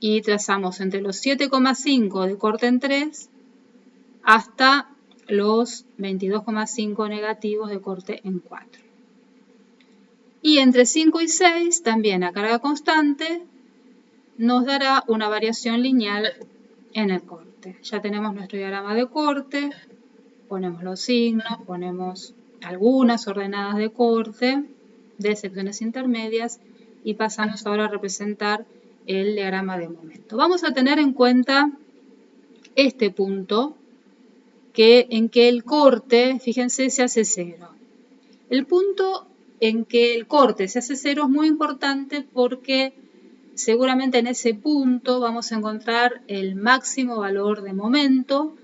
Speaker 1: Y trazamos entre los 7,5 de corte en 3 hasta los 22,5 negativos de corte en 4. Y entre 5 y 6, también a carga constante, nos dará una variación lineal en el corte. Ya tenemos nuestro diagrama de corte, ponemos los signos, ponemos algunas ordenadas de corte de secciones intermedias y pasamos ahora a representar el diagrama de momento. Vamos a tener en cuenta este punto en que el corte, fíjense, se hace 0. El punto en que el corte se hace 0 es muy importante porque seguramente en ese punto vamos a encontrar el máximo valor de momento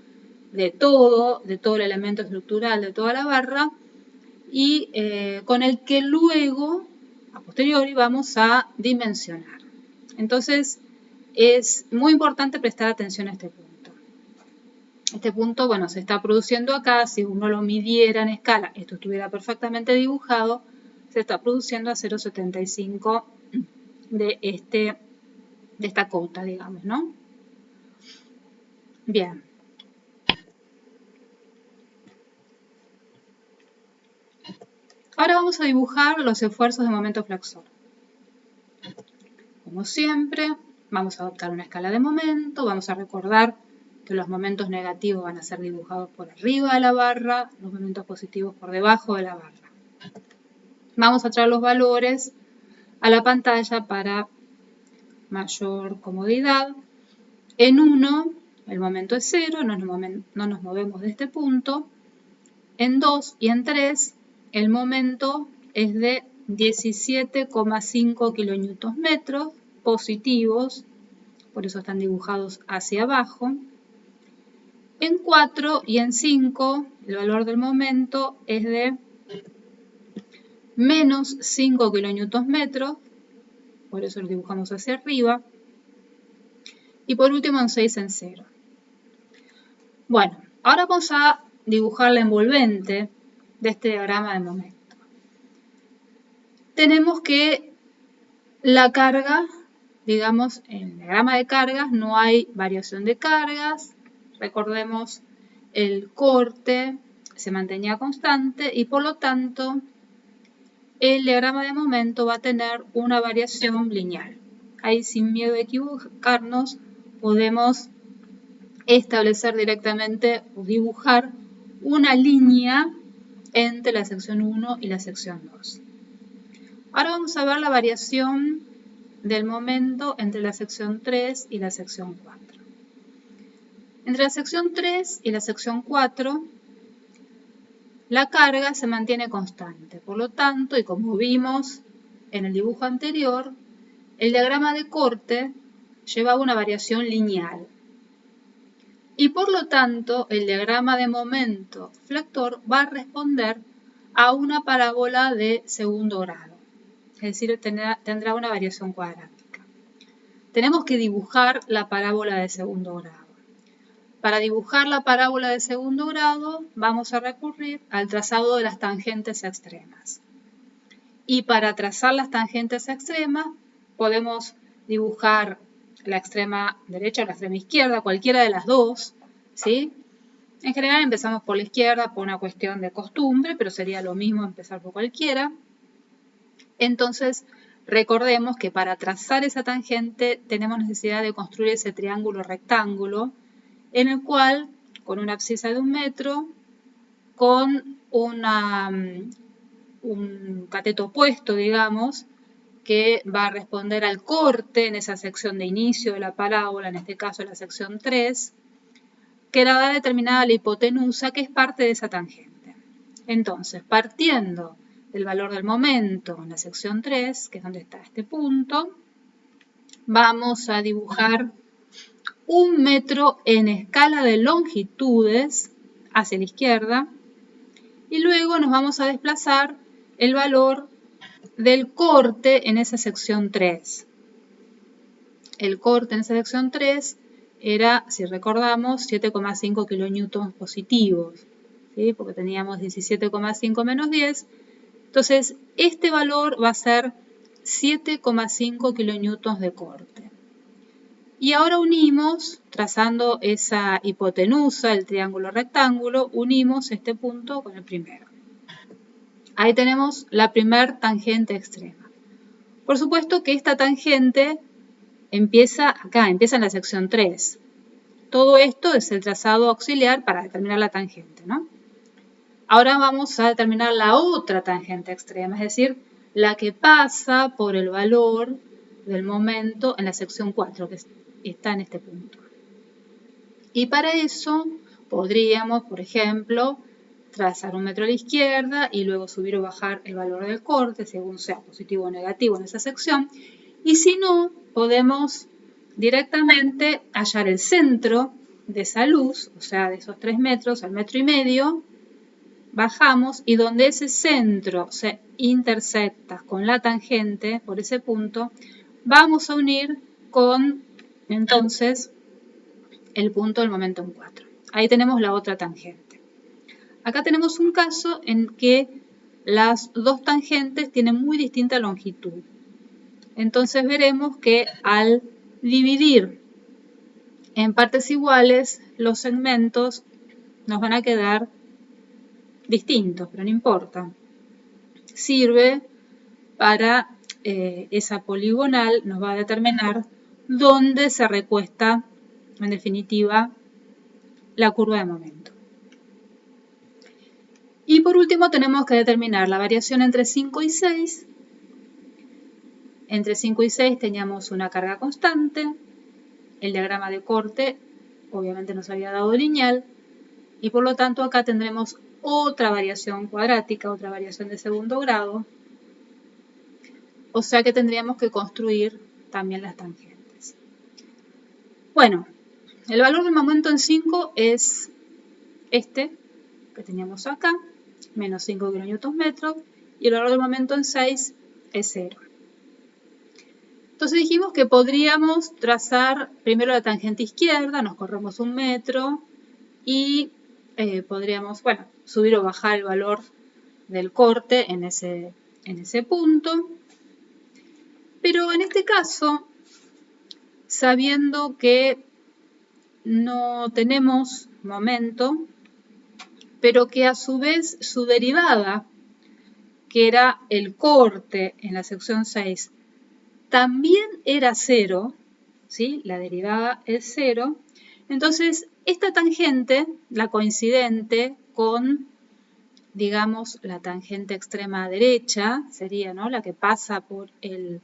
Speaker 1: de todo el elemento estructural de toda la barra y con el que luego, a posteriori, vamos a dimensionar. Entonces, es muy importante prestar atención a este punto. Este punto, bueno, se está produciendo acá. Si uno lo midiera en escala, esto estuviera perfectamente dibujado, se está produciendo a 0,75 de esta cota, digamos, ¿no? Bien. Ahora vamos a dibujar los esfuerzos de momento flexor. Como siempre, vamos a adoptar una escala de momento, vamos a recordar que los momentos negativos van a ser dibujados por arriba de la barra, los momentos positivos por debajo de la barra. Vamos a traer los valores a la pantalla para mayor comodidad. En 1, el momento es 0, no nos movemos de este punto. En 2 y en 3, el momento es de 17,5 kilonewtons positivos, por eso están dibujados hacia abajo. En 4 y en 5, el valor del momento es de menos 5 kilonewtons, por eso lo dibujamos hacia arriba. Y por último en 6 en 0. Bueno, ahora vamos a dibujar la envolvente de este diagrama de momento. Tenemos que la carga, digamos, en el diagrama de cargas no hay variación de cargas. Recordemos, el corte se mantenía constante y por lo tanto el diagrama de momento va a tener una variación lineal. Ahí, sin miedo a equivocarnos, podemos establecer directamente o dibujar una línea entre la sección 1 y la sección 2. Ahora vamos a ver la variación del momento entre la sección 3 y la sección 4. Entre la sección 3 y la sección 4, la carga se mantiene constante. Por lo tanto, y como vimos en el dibujo anterior, el diagrama de corte llevaba una variación lineal. Y por lo tanto, el diagrama de momento flector va a responder a una parábola de segundo grado. Es decir, tendrá una variación cuadrática. Tenemos que dibujar la parábola de segundo grado. para dibujar la parábola de segundo grado vamos a recurrir al trazado de las tangentes extremas. Y para trazar las tangentes extremas podemos dibujar la extrema derecha o la extrema izquierda, cualquiera de las dos, ¿sí? En general empezamos por la izquierda por una cuestión de costumbre, pero sería lo mismo empezar por cualquiera. Entonces, recordemos que para trazar esa tangente tenemos necesidad de construir ese triángulo rectángulo, en el cual, con una abscisa de 1 metro, con un cateto opuesto, digamos, que va a responder al corte en esa sección de inicio de la parábola, en este caso la sección 3, quedará determinada la hipotenusa, que es parte de esa tangente. Entonces, partiendo del valor del momento en la sección 3, que es donde está este punto, vamos a dibujar 1 metro en escala de longitudes hacia la izquierda y luego nos vamos a desplazar el valor del corte en esa sección 3. El corte en esa sección 3 era, si recordamos, 7,5 kilonewtons positivos, ¿sí? Porque teníamos 17,5 menos 10. Entonces, este valor va a ser 7,5 kilonewtons de corte. Y ahora unimos, trazando esa hipotenusa, el triángulo rectángulo, unimos este punto con el primero. Ahí tenemos la primer tangente extrema. Por supuesto que esta tangente empieza acá, empieza en la sección 3. Todo esto es el trazado auxiliar para determinar la tangente, ¿no? Ahora vamos a determinar la otra tangente extrema, es decir, la que pasa por el valor del momento en la sección 4, que está en este punto. Y para eso podríamos, por ejemplo, trazar 1 metro a la izquierda y luego subir o bajar el valor del corte, según sea positivo o negativo en esa sección. Y si no, podemos directamente hallar el centro de esa luz, o sea, de esos 3 metros al 1,5 metros, bajamos y donde ese centro se intersecta con la tangente, por ese punto, vamos a unir con, entonces, el punto del momento en 4. Ahí tenemos la otra tangente. Acá tenemos un caso en que las dos tangentes tienen muy distinta longitud. Entonces veremos que al dividir en partes iguales, los segmentos nos van a quedar distintos, pero no importa. Sirve para esa poligonal, nos va a determinar dónde se recuesta, en definitiva, la curva de momento. Y por último tenemos que determinar la variación entre 5 y 6. Entre 5 y 6 teníamos una carga constante. El diagrama de corte obviamente nos había dado lineal. Y por lo tanto acá tendremos otra variación cuadrática, otra variación de segundo grado. O sea que tendríamos que construir también las tangentes. Bueno, el valor del momento en 5 es este que teníamos acá, menos 5 kilonewtons, y el valor del momento en 6 es 0. Entonces dijimos que podríamos trazar primero la tangente izquierda, nos corremos 1 metro y podríamos, bueno, subir o bajar el valor del corte en ese punto. Pero en este caso, sabiendo que no tenemos momento, pero que a su vez su derivada, que era el corte en la sección 6, también era 0, ¿sí? La derivada es 0. Entonces, esta tangente, la coincidente con, digamos, la tangente extrema derecha, sería, ¿no?, la que pasa por el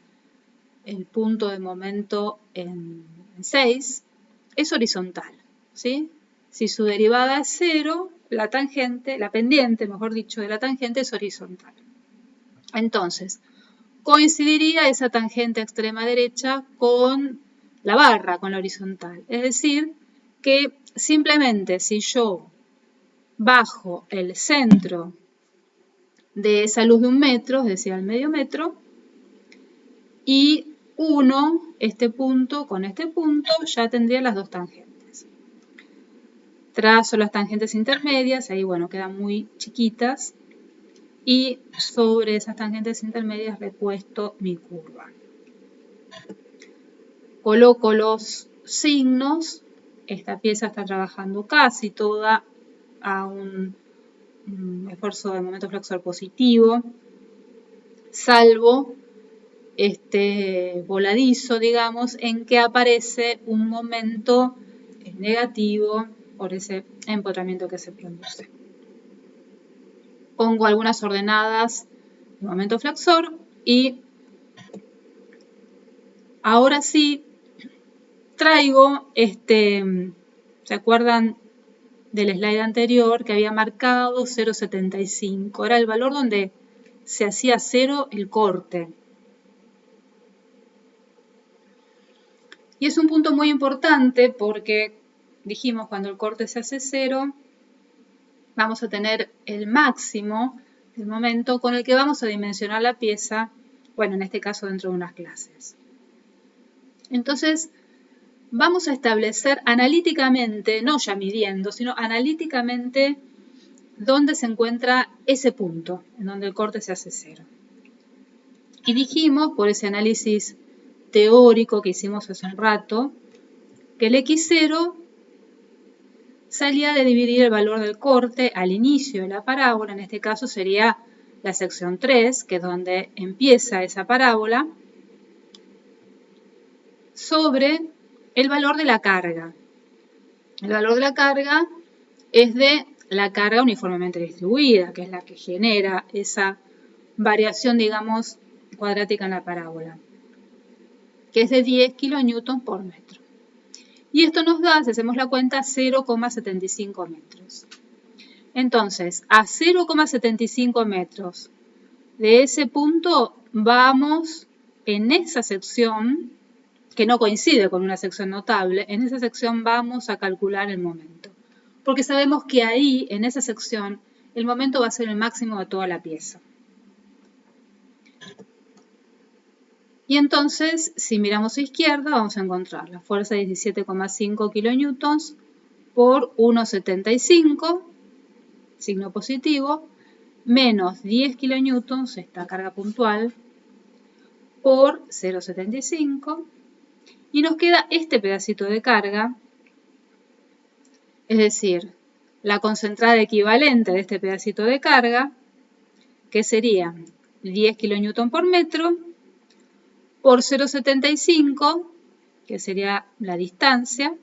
Speaker 1: punto de momento en 6, es horizontal, ¿sí? Si su derivada es 0, la tangente, la pendiente, mejor dicho, de la tangente es horizontal. Entonces, coincidiría esa tangente extrema derecha con la barra, con la horizontal. Es decir, que simplemente si yo bajo el centro de esa luz de 1 metro, es decir, al medio metro, y uno este punto con este punto, ya tendría las dos tangentes. trazo las tangentes intermedias, ahí bueno, quedan muy chiquitas, y sobre esas tangentes intermedias repuesto mi curva. Coloco los signos, esta pieza está trabajando casi toda a un esfuerzo de momento flexor positivo, salvo este voladizo, digamos, en que aparece un momento negativo por ese empotramiento que se produce. Pongo algunas ordenadas de momento flexor y ahora sí traigo ¿se acuerdan del slide anterior que había marcado 0,75? Era el valor donde se hacía cero el corte. Y es un punto muy importante porque dijimos cuando el corte se hace cero, vamos a tener el máximo del momento con el que vamos a dimensionar la pieza, bueno, en este caso dentro de unas clases. Entonces, vamos a establecer analíticamente, no ya midiendo, sino analíticamente dónde se encuentra ese punto en donde el corte se hace cero. Y dijimos, por ese análisis teórico que hicimos hace un rato, que el X0 salía de dividir el valor del corte al inicio de la parábola, en este caso sería la sección 3, que es donde empieza esa parábola, sobre el valor de la carga. El valor de la carga es de la carga uniformemente distribuida, que es la que genera esa variación, digamos, cuadrática en la parábola, que es de 10 kilonewton por metro. Y esto nos da, si hacemos la cuenta, 0,75 metros. Entonces, a 0,75 metros de ese punto vamos en esa sección, que no coincide con una sección notable, en esa sección vamos a calcular el momento. Porque sabemos que ahí, en esa sección, el momento va a ser el máximo de toda la pieza. Y entonces, si miramos a izquierda, vamos a encontrar la fuerza de 17,5 kilonewtons por 1,75, signo positivo, menos 10 kilonewtons, esta carga puntual, por 0,75, y nos queda este pedacito de carga, es decir, la concentrada equivalente de este pedacito de carga, que sería 10 kilonewtons por metro, por 0,75, que sería la distancia,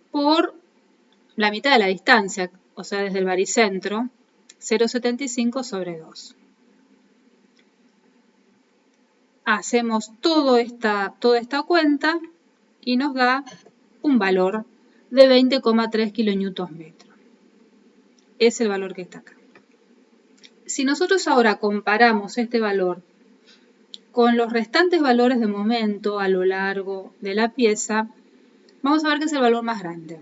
Speaker 1: por la mitad de la distancia, o sea, desde el baricentro, 0,75 sobre 2. Hacemos toda esta cuenta y nos da un valor de 20,3 kilonewtons metro. Es el valor que está acá. Si nosotros ahora comparamos este valor con los restantes valores de momento a lo largo de la pieza, vamos a ver que es el valor más grande.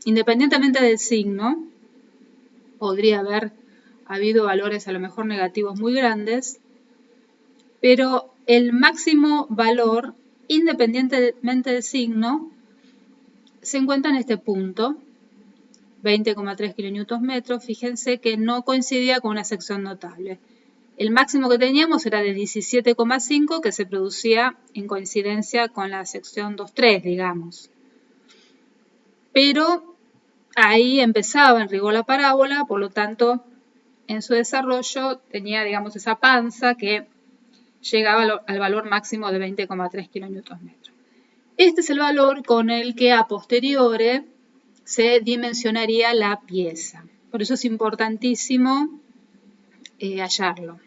Speaker 1: Independientemente del signo, podría haber habido valores a lo mejor negativos muy grandes, pero el máximo valor, independientemente del signo, se encuentra en este punto, 20,3 kilonewtons metros. Fíjense que no coincidía con una sección notable. El máximo que teníamos era de 17,5, que se producía en coincidencia con la sección 2,3, digamos. Pero ahí empezaba en rigor la parábola, por lo tanto, en su desarrollo tenía, digamos, esa panza que llegaba al valor máximo de 20,3 kilonewtons metros. Este es el valor con el que a posteriori se dimensionaría la pieza. Por eso es importantísimo hallarlo.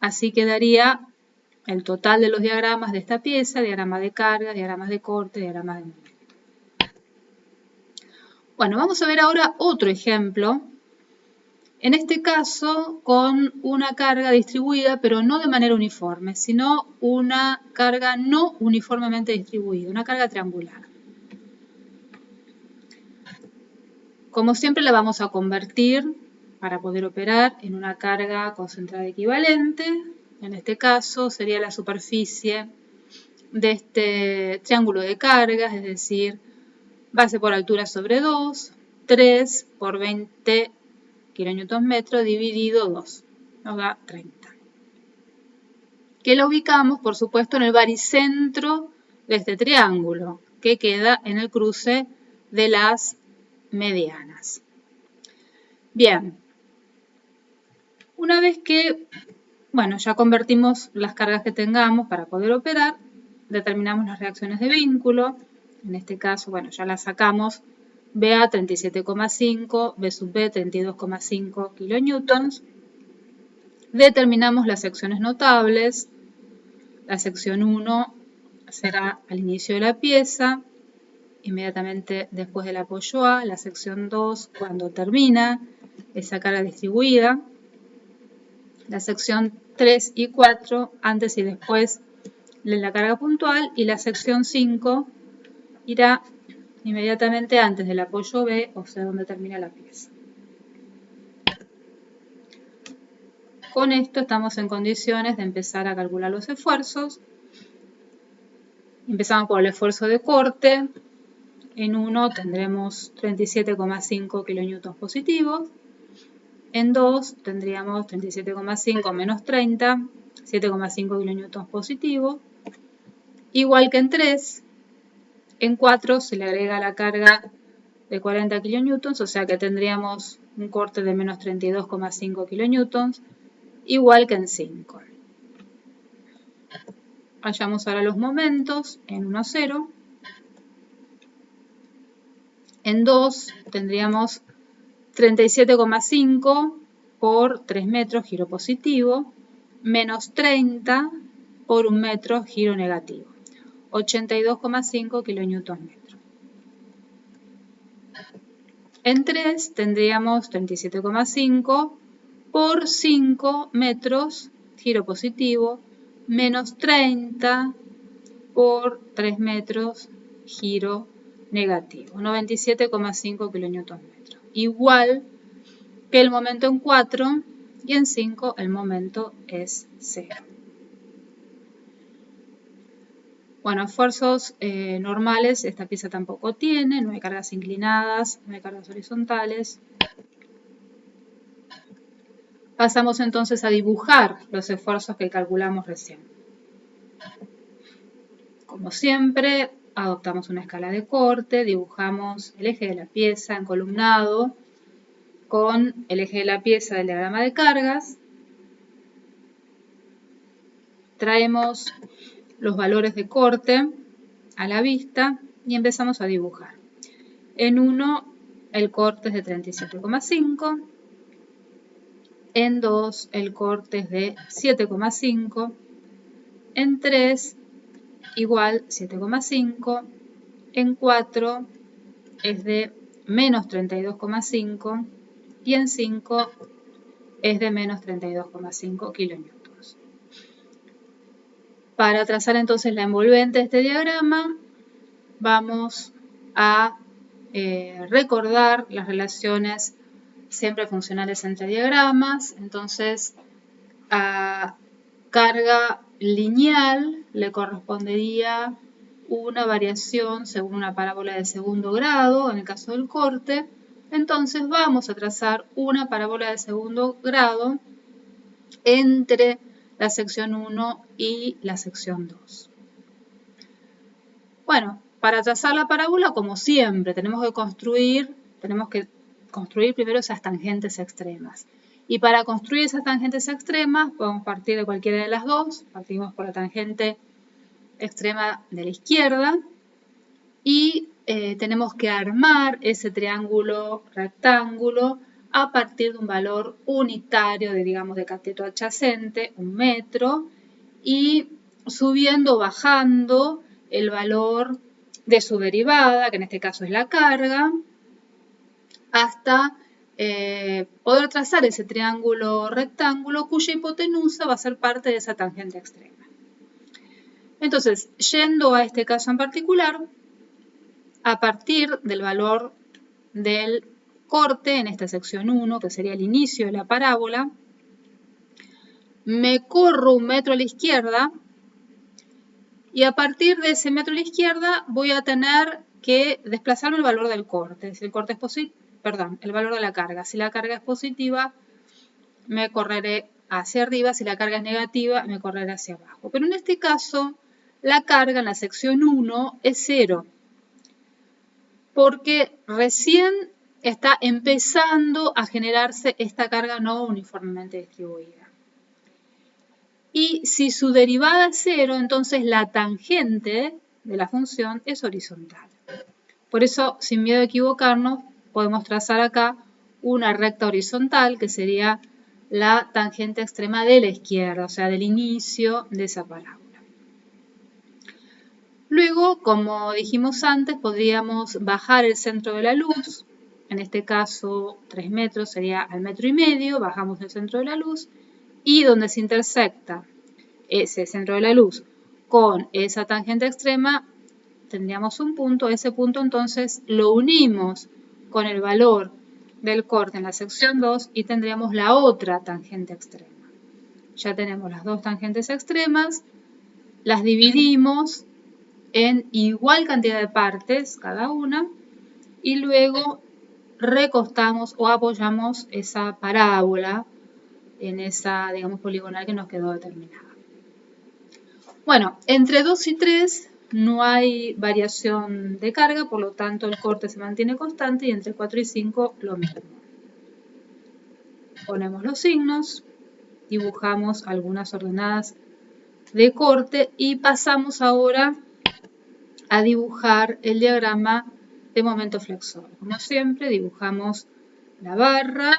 Speaker 1: Así quedaría el total de los diagramas de esta pieza: diagrama de carga, diagramas de corte, diagrama de momento. Bueno, vamos a ver ahora otro ejemplo. En este caso, con una carga distribuida, pero no de manera uniforme, sino una carga no uniformemente distribuida, una carga triangular. Como siempre, la vamos a convertir para poder operar en una carga concentrada equivalente. En este caso, sería la superficie de este triángulo de cargas, es decir, base por altura sobre 2, 3 por 20 kN dividido 2, nos da 30. Que lo ubicamos, por supuesto, en el baricentro de este triángulo, que queda en el cruce de las medianas. Bien, una vez que, ya convertimos las cargas que tengamos para poder operar, determinamos las reacciones de vínculo. En este caso, ya las sacamos. BA 37,5, B sub B 32,5 kilonewtons. Determinamos las secciones notables. La sección 1 será al inicio de la pieza, inmediatamente después del apoyo A. La sección 2 cuando termina esa carga distribuida. La sección 3 y 4 antes y después de la carga puntual. Y la sección 5 irá inmediatamente antes del apoyo B, o sea, donde termina la pieza. Con esto estamos en condiciones de empezar a calcular los esfuerzos. Empezamos por el esfuerzo de corte. En 1 tendremos 37,5 kN positivos. En 2 tendríamos 37,5 menos 30, 7,5 kN positivos. Igual que en 3, en 4 se le agrega la carga de 40 kN, o sea que tendríamos un corte de menos 32,5 kN. Igual que en 5. Hallamos ahora los momentos en 1, 0. En 2 tendríamos 37,5 por 3 metros giro positivo, menos 30 por 1 metro giro negativo, 82,5 kN. En 3 tendríamos 37,5 por 5 metros giro positivo, menos 30 por 3 metros giro negativo, 97,5 kN. Igual que el momento en 4 y en 5 el momento es 0. Esfuerzos normales esta pieza tampoco tiene, no hay cargas inclinadas, no hay cargas horizontales. Pasamos entonces a dibujar los esfuerzos que calculamos recién. Como siempre, adoptamos una escala de corte, dibujamos el eje de la pieza encolumnado con el eje de la pieza del diagrama de cargas. Traemos los valores de corte a la vista y empezamos a dibujar. En 1 el corte es de 37,5. En 2 el corte es de 7,5. En 3 igual 7,5. En 4 es de menos 32,5. Y en 5 es de menos 32,5 kilonewtons. Para trazar entonces la envolvente de este diagrama, vamos a recordar las relaciones siempre funcionales entre diagramas. Entonces, a carga lineal le correspondería una variación según una parábola de segundo grado, en el caso del corte. Entonces vamos a trazar una parábola de segundo grado entre la sección 1 y la sección 2. Para trazar la parábola, como siempre, tenemos que construir primero esas tangentes extremas. Y para construir esas tangentes extremas, podemos partir de cualquiera de las dos. Partimos por la tangente extrema de la izquierda y tenemos que armar ese triángulo rectángulo a partir de un valor unitario de cateto adyacente, 1 metro, y subiendo o bajando el valor de su derivada, que en este caso es la carga, hasta poder trazar ese triángulo rectángulo cuya hipotenusa va a ser parte de esa tangente extrema. Entonces, yendo a este caso en particular, a partir del valor del corte en esta sección 1, que sería el inicio de la parábola, me corro 1 metro a la izquierda Y a partir de ese metro a la izquierda voy a tener que desplazarme el valor del corte. Si el corte es positivo, el valor de la carga. Si la carga es positiva, me correré hacia arriba. Si la carga es negativa, me correré hacia abajo. Pero en este caso, la carga en la sección 1 es 0. Porque recién está empezando a generarse esta carga no uniformemente distribuida. Y si su derivada es 0, entonces la tangente de la función es horizontal. Por eso, sin miedo a equivocarnos, podemos trazar acá una recta horizontal que sería la tangente extrema de la izquierda, o sea, del inicio de esa parábola. Luego, como dijimos antes, podríamos bajar el centro de la luz. En este caso, 3 metros sería al 1,5 metros, bajamos el centro de la luz. Y donde se intersecta ese centro de la luz con esa tangente extrema, tendríamos un punto. Ese punto entonces lo unimos con el valor del corte en la sección 2 y tendríamos la otra tangente extrema. Ya tenemos las dos tangentes extremas, las dividimos en igual cantidad de partes cada una y luego recostamos o apoyamos esa parábola en esa, digamos, poligonal que nos quedó determinada. Bueno, entre 2 y 3 no hay variación de carga, por lo tanto el corte se mantiene constante y entre 4 y 5 lo mismo. Ponemos los signos, dibujamos algunas ordenadas de corte y pasamos ahora a dibujar el diagrama de momento flexor. Como siempre, dibujamos la barra,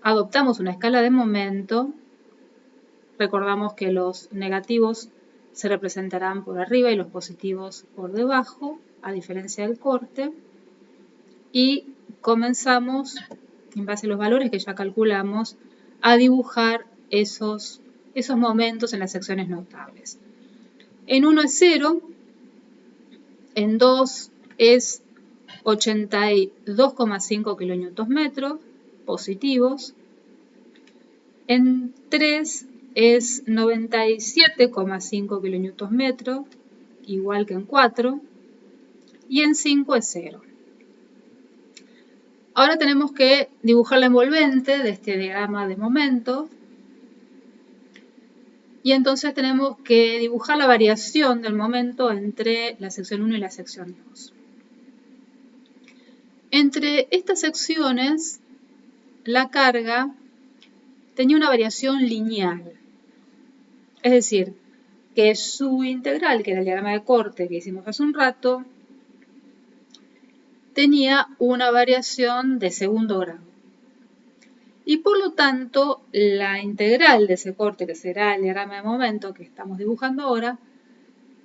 Speaker 1: adoptamos una escala de momento. Recordamos que los negativos se representarán por arriba y los positivos por debajo, a diferencia del corte. Y comenzamos, en base a los valores que ya calculamos, a dibujar esos momentos en las secciones notables. En 1 es 0, en 2 es 82,5 kN positivos, en 3 es 97,5 kN, igual que en 4, y en 5 es 0. Ahora tenemos que dibujar la envolvente de este diagrama de momento, y entonces tenemos que dibujar la variación del momento entre la sección 1 y la sección 2. Entre estas secciones, la carga tenía una variación lineal. Es decir, que su integral, que era el diagrama de corte que hicimos hace un rato, tenía una variación de segundo grado. Y por lo tanto, la integral de ese corte, que será el diagrama de momento que estamos dibujando ahora,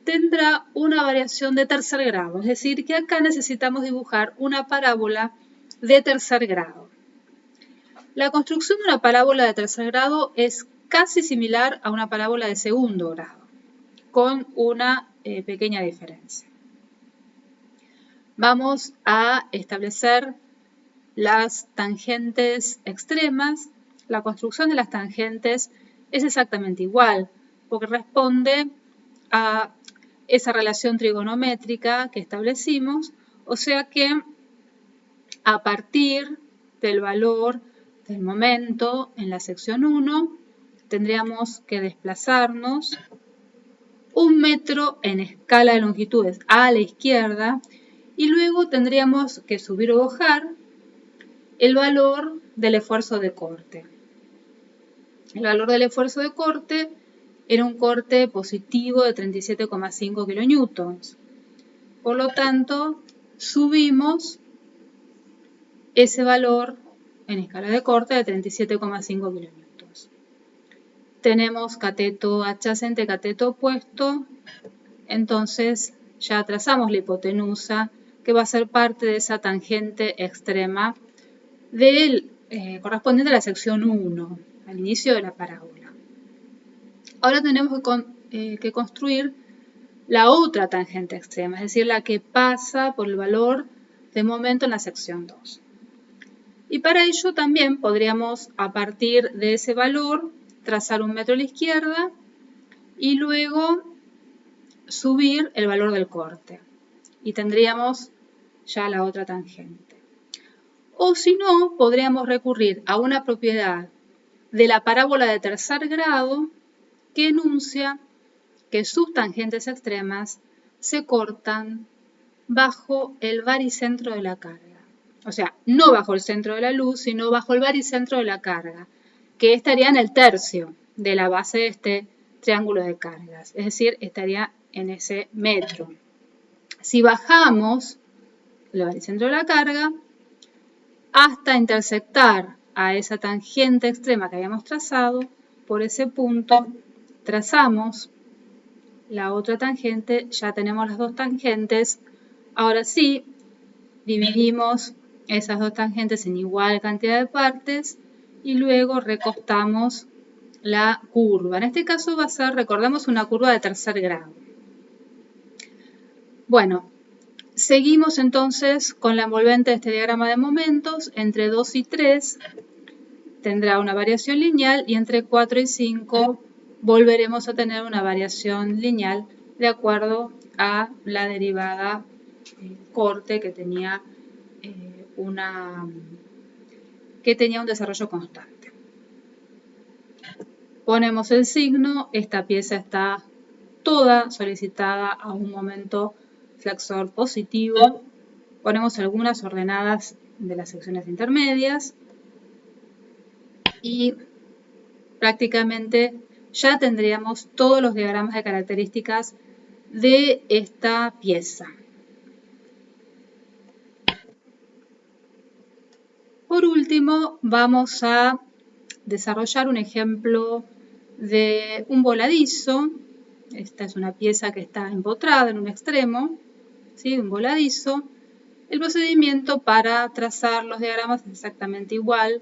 Speaker 1: tendrá una variación de tercer grado. Es decir, que acá necesitamos dibujar una parábola de tercer grado. La construcción de una parábola de tercer grado es casi similar a una parábola de segundo grado, con una pequeña diferencia. Vamos a establecer las tangentes extremas. La construcción de las tangentes es exactamente igual, porque responde a esa relación trigonométrica que establecimos, o sea que a partir del valor del momento en la sección 1, tendríamos que desplazarnos 1 metro en escala de longitudes a la izquierda y luego tendríamos que subir o bajar el valor del esfuerzo de corte. El valor del esfuerzo de corte era un corte positivo de 37,5 kilonewtons. Por lo tanto, subimos ese valor en escala de corte de 37,5 kilonewtons. Tenemos cateto adyacente, cateto opuesto, entonces ya trazamos la hipotenusa que va a ser parte de esa tangente extrema correspondiente a la sección 1, al inicio de la parábola. Ahora tenemos que construir la otra tangente extrema, es decir, la que pasa por el valor de momento en la sección 2. Y para ello también podríamos, a partir de ese valor, trazar 1 metro a la izquierda y luego subir el valor del corte y tendríamos ya la otra tangente. O si no, podríamos recurrir a una propiedad de la parábola de tercer grado que enuncia que sus tangentes extremas se cortan bajo el baricentro de la carga. O sea, no bajo el centro de la luz, sino bajo el baricentro de la carga, que estaría en el tercio de la base de este triángulo de cargas. Es decir, estaría en ese metro. Si bajamos el baricentro de la carga hasta intersectar a esa tangente extrema que habíamos trazado, por ese punto trazamos la otra tangente, ya tenemos las dos tangentes. Ahora sí, dividimos esas dos tangentes en igual cantidad de partes y luego recostamos la curva. En este caso va a ser, recordemos, una curva de tercer grado. Bueno, seguimos entonces con la envolvente de este diagrama de momentos. Entre 2 y 3 tendrá una variación lineal y entre 4 y 5 volveremos a tener una variación lineal de acuerdo a la derivada corte que tenía un desarrollo constante. Ponemos el signo, esta pieza está toda solicitada a un momento flexor positivo. Ponemos algunas ordenadas de las secciones intermedias y prácticamente ya tendríamos todos los diagramas de características de esta pieza. Por último, vamos a desarrollar un ejemplo de un voladizo. Esta es una pieza que está empotrada en un extremo, ¿sí? Un voladizo. El procedimiento para trazar los diagramas es exactamente igual.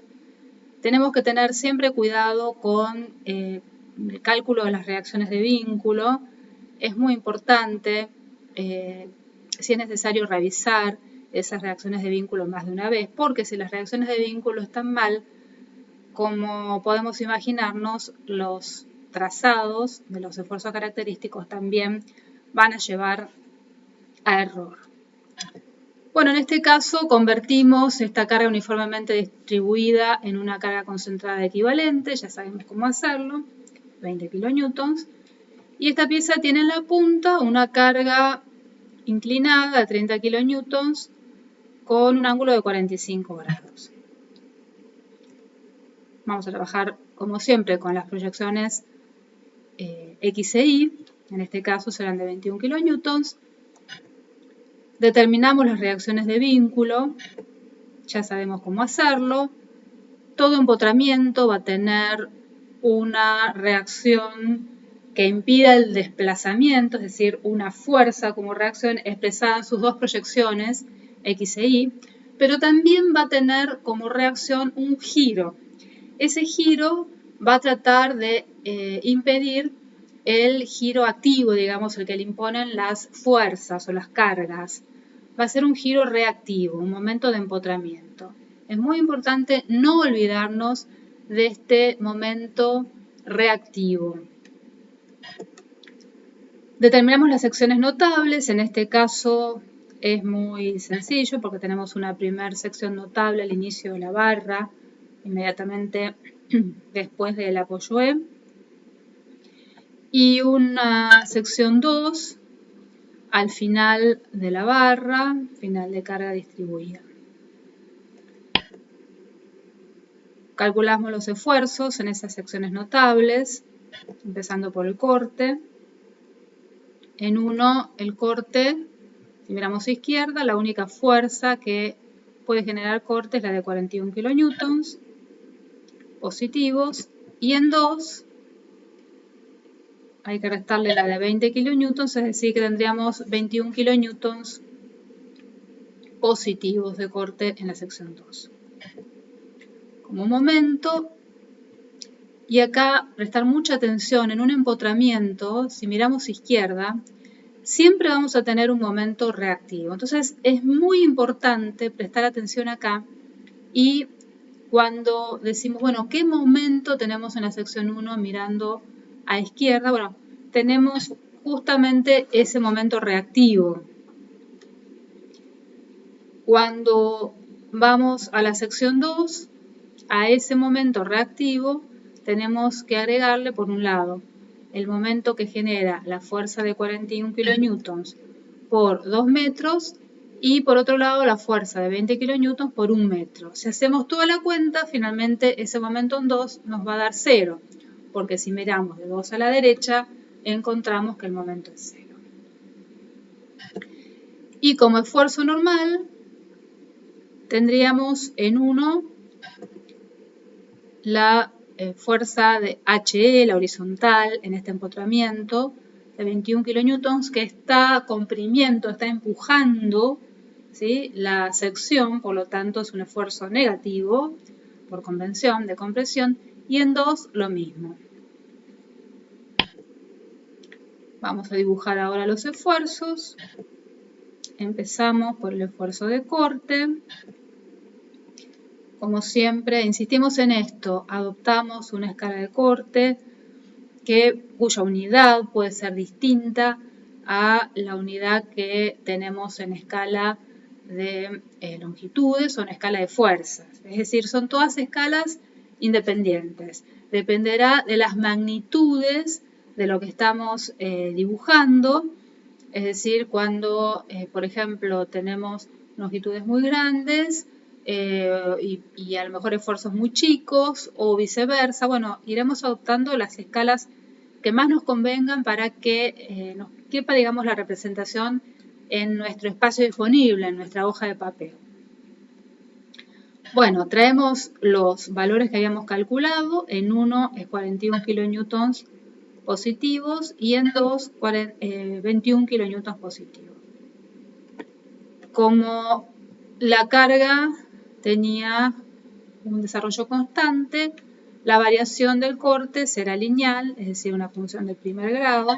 Speaker 1: Tenemos que tener siempre cuidado con el cálculo de las reacciones de vínculo. Es muy importante, si es necesario, revisar esas reacciones de vínculo más de una vez, porque si las reacciones de vínculo están mal, como podemos imaginarnos, los trazados de los esfuerzos característicos también van a llevar a error. Bueno, en este caso convertimos esta carga uniformemente distribuida en una carga concentrada equivalente, ya sabemos cómo hacerlo, 20 kilonewtons, y esta pieza tiene en la punta una carga inclinada de 30 kilonewtons con un ángulo de 45 grados. Vamos a trabajar, como siempre, con las proyecciones X e Y. En este caso serán de 21 kilonewtons. Determinamos las reacciones de vínculo. Ya sabemos cómo hacerlo. Todo empotramiento va a tener una reacción que impida el desplazamiento, es decir, una fuerza como reacción expresada en sus dos proyecciones, X e Y, pero también va a tener como reacción un giro. Ese giro va a tratar de impedir el giro activo, digamos, el que le imponen las fuerzas o las cargas. Va a ser un giro reactivo, un momento de empotramiento. Es muy importante no olvidarnos de este momento reactivo. Determinamos las secciones notables. En este caso es muy sencillo porque tenemos una primera sección notable al inicio de la barra, inmediatamente después del apoyo E, y una sección 2 al final de la barra, final de carga distribuida. Calculamos los esfuerzos en esas secciones notables, empezando por el corte. En 1, el corte, si miramos a izquierda, la única fuerza que puede generar corte es la de 41 kilonewtons positivos, y en 2 hay que restarle la de 20 kilonewtons, es decir, que tendríamos 21 kilonewtons positivos de corte en la sección 2. Como momento, y acá prestar mucha atención en un empotramiento, si miramos a izquierda, siempre vamos a tener un momento reactivo. Entonces es muy importante prestar atención acá y cuando decimos, bueno, ¿qué momento tenemos en la sección 1 mirando a izquierda? Bueno, tenemos justamente ese momento reactivo. Cuando vamos a la sección 2, a ese momento reactivo tenemos que agregarle, por un lado, el momento que genera la fuerza de 41 kilonewtons por 2 metros y por otro lado la fuerza de 20 kilonewtons por 1 metro. Si hacemos toda la cuenta, finalmente ese momento en 2 nos va a dar 0, porque si miramos de 2 a la derecha, encontramos que el momento es 0. Y como esfuerzo normal, tendríamos en 1 la fuerza de HE, la horizontal, en este empotramiento, de 21 kilonewtons, que está comprimiendo, está empujando, ¿sí?, la sección, por lo tanto es un esfuerzo negativo, por convención de compresión, y en 2 lo mismo. Vamos a dibujar ahora los esfuerzos. Empezamos por el esfuerzo de corte. Como siempre, insistimos en esto, adoptamos una escala de corte cuya unidad puede ser distinta a la unidad que tenemos en escala de longitudes o en escala de fuerzas. Es decir, son todas escalas independientes. Dependerá de las magnitudes de lo que estamos dibujando. Es decir, cuando, por ejemplo, tenemos longitudes muy grandes, y a lo mejor esfuerzos muy chicos o viceversa, bueno, iremos adoptando las escalas que más nos convengan para que nos quepa, digamos, la representación en nuestro espacio disponible, en nuestra hoja de papel. Bueno, traemos los valores que habíamos calculado. En 1 es 41 kilonewtons positivos y en 2 21 kilonewtons positivos. Como la carga tenía un desarrollo constante, la variación del corte será lineal, es decir, una función del primer grado.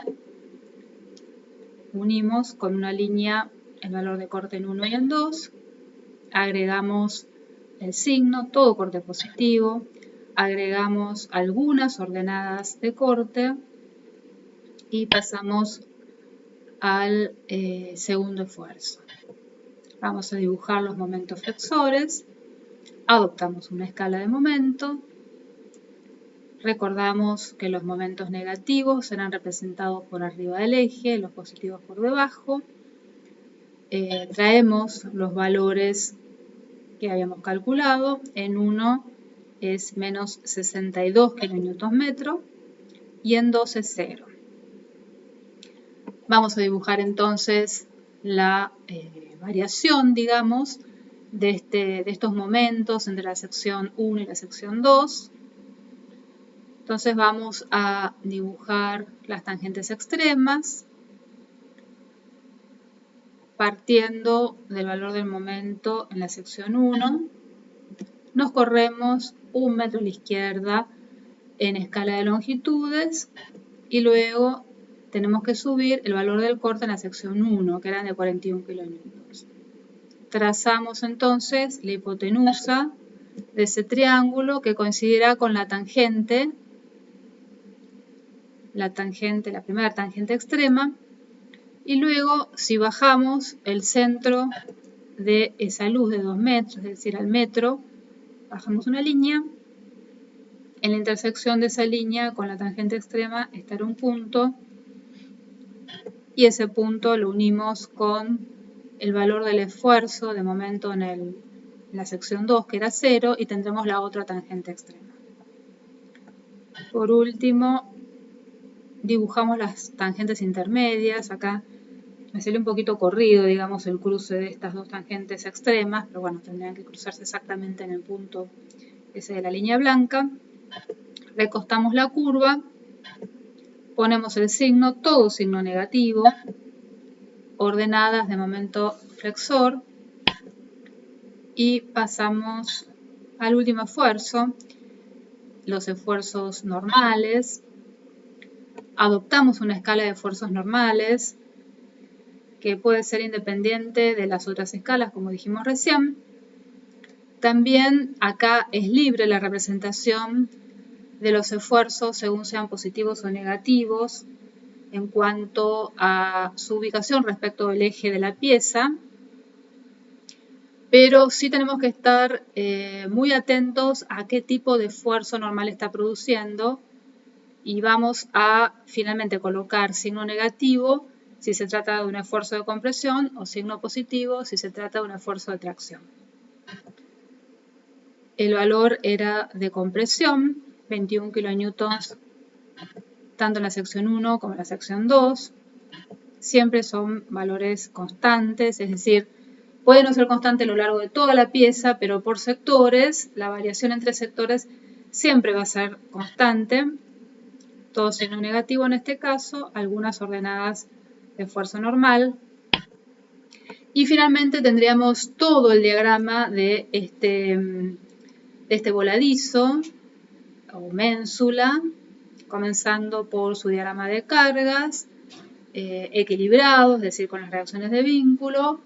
Speaker 1: Unimos con una línea el valor de corte en 1 y en 2, agregamos el signo, todo corte positivo, agregamos algunas ordenadas de corte y pasamos al segundo esfuerzo. Vamos a dibujar los momentos flexores, adoptamos una escala de momento, recordamos que los momentos negativos serán representados por arriba del eje, los positivos por debajo, traemos los valores que habíamos calculado, en 1 es menos 62 kilonewtons metro y en 2 es 0. Vamos a dibujar entonces la variación, digamos, de estos momentos entre la sección 1 y la sección 2. Entonces vamos a dibujar las tangentes extremas, partiendo del valor del momento en la sección 1. Nos corremos 1 metro a la izquierda en escala de longitudes y luego tenemos que subir el valor del corte en la sección 1, que eran de 41 kilonewtons. Trazamos entonces la hipotenusa de ese triángulo que coincidirá con la tangente, la primera tangente extrema, y luego si bajamos el centro de esa luz de 2 metros, es decir, al metro, bajamos una línea, en la intersección de esa línea con la tangente extrema estará un punto, y ese punto lo unimos con el valor del esfuerzo de momento en la sección 2, que era 0, y tendremos la otra tangente extrema. Por último, dibujamos las tangentes intermedias. Acá me salió un poquito corrido, digamos, el cruce de estas dos tangentes extremas, pero bueno, tendrían que cruzarse exactamente en el punto ese de la línea blanca. Recostamos la curva, ponemos el signo, todo signo negativo, ordenadas de momento flexor, y pasamos al último esfuerzo, los esfuerzos normales. Adoptamos una escala de esfuerzos normales que puede ser independiente de las otras escalas, como dijimos recién. También acá es libre la representación de los esfuerzos según sean positivos o negativos. en cuanto a su ubicación respecto del eje de la pieza, pero sí tenemos que estar muy atentos a qué tipo de esfuerzo normal está produciendo y vamos a finalmente colocar signo negativo si se trata de un esfuerzo de compresión o signo positivo si se trata de un esfuerzo de tracción. El valor era de compresión, 21 kN, tanto en la sección 1 como en la sección 2. Siempre son valores constantes, es decir, puede no ser constante a lo largo de toda la pieza, pero por sectores, la variación entre sectores siempre va a ser constante. Todo signo negativo en este caso, algunas ordenadas de esfuerzo normal. Y finalmente tendríamos todo el diagrama de este voladizo o ménsula, comenzando por su diagrama de cargas, equilibrado, es decir, con las reacciones de vínculo.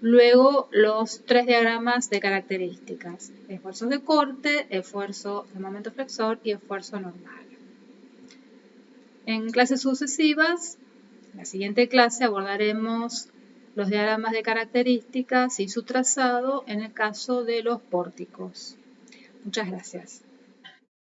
Speaker 1: Luego los 3 diagramas de características, esfuerzos de corte, esfuerzo de momento flexor y esfuerzo normal. En clases sucesivas, en la siguiente clase abordaremos los diagramas de características y su trazado en el caso de los pórticos. Muchas gracias.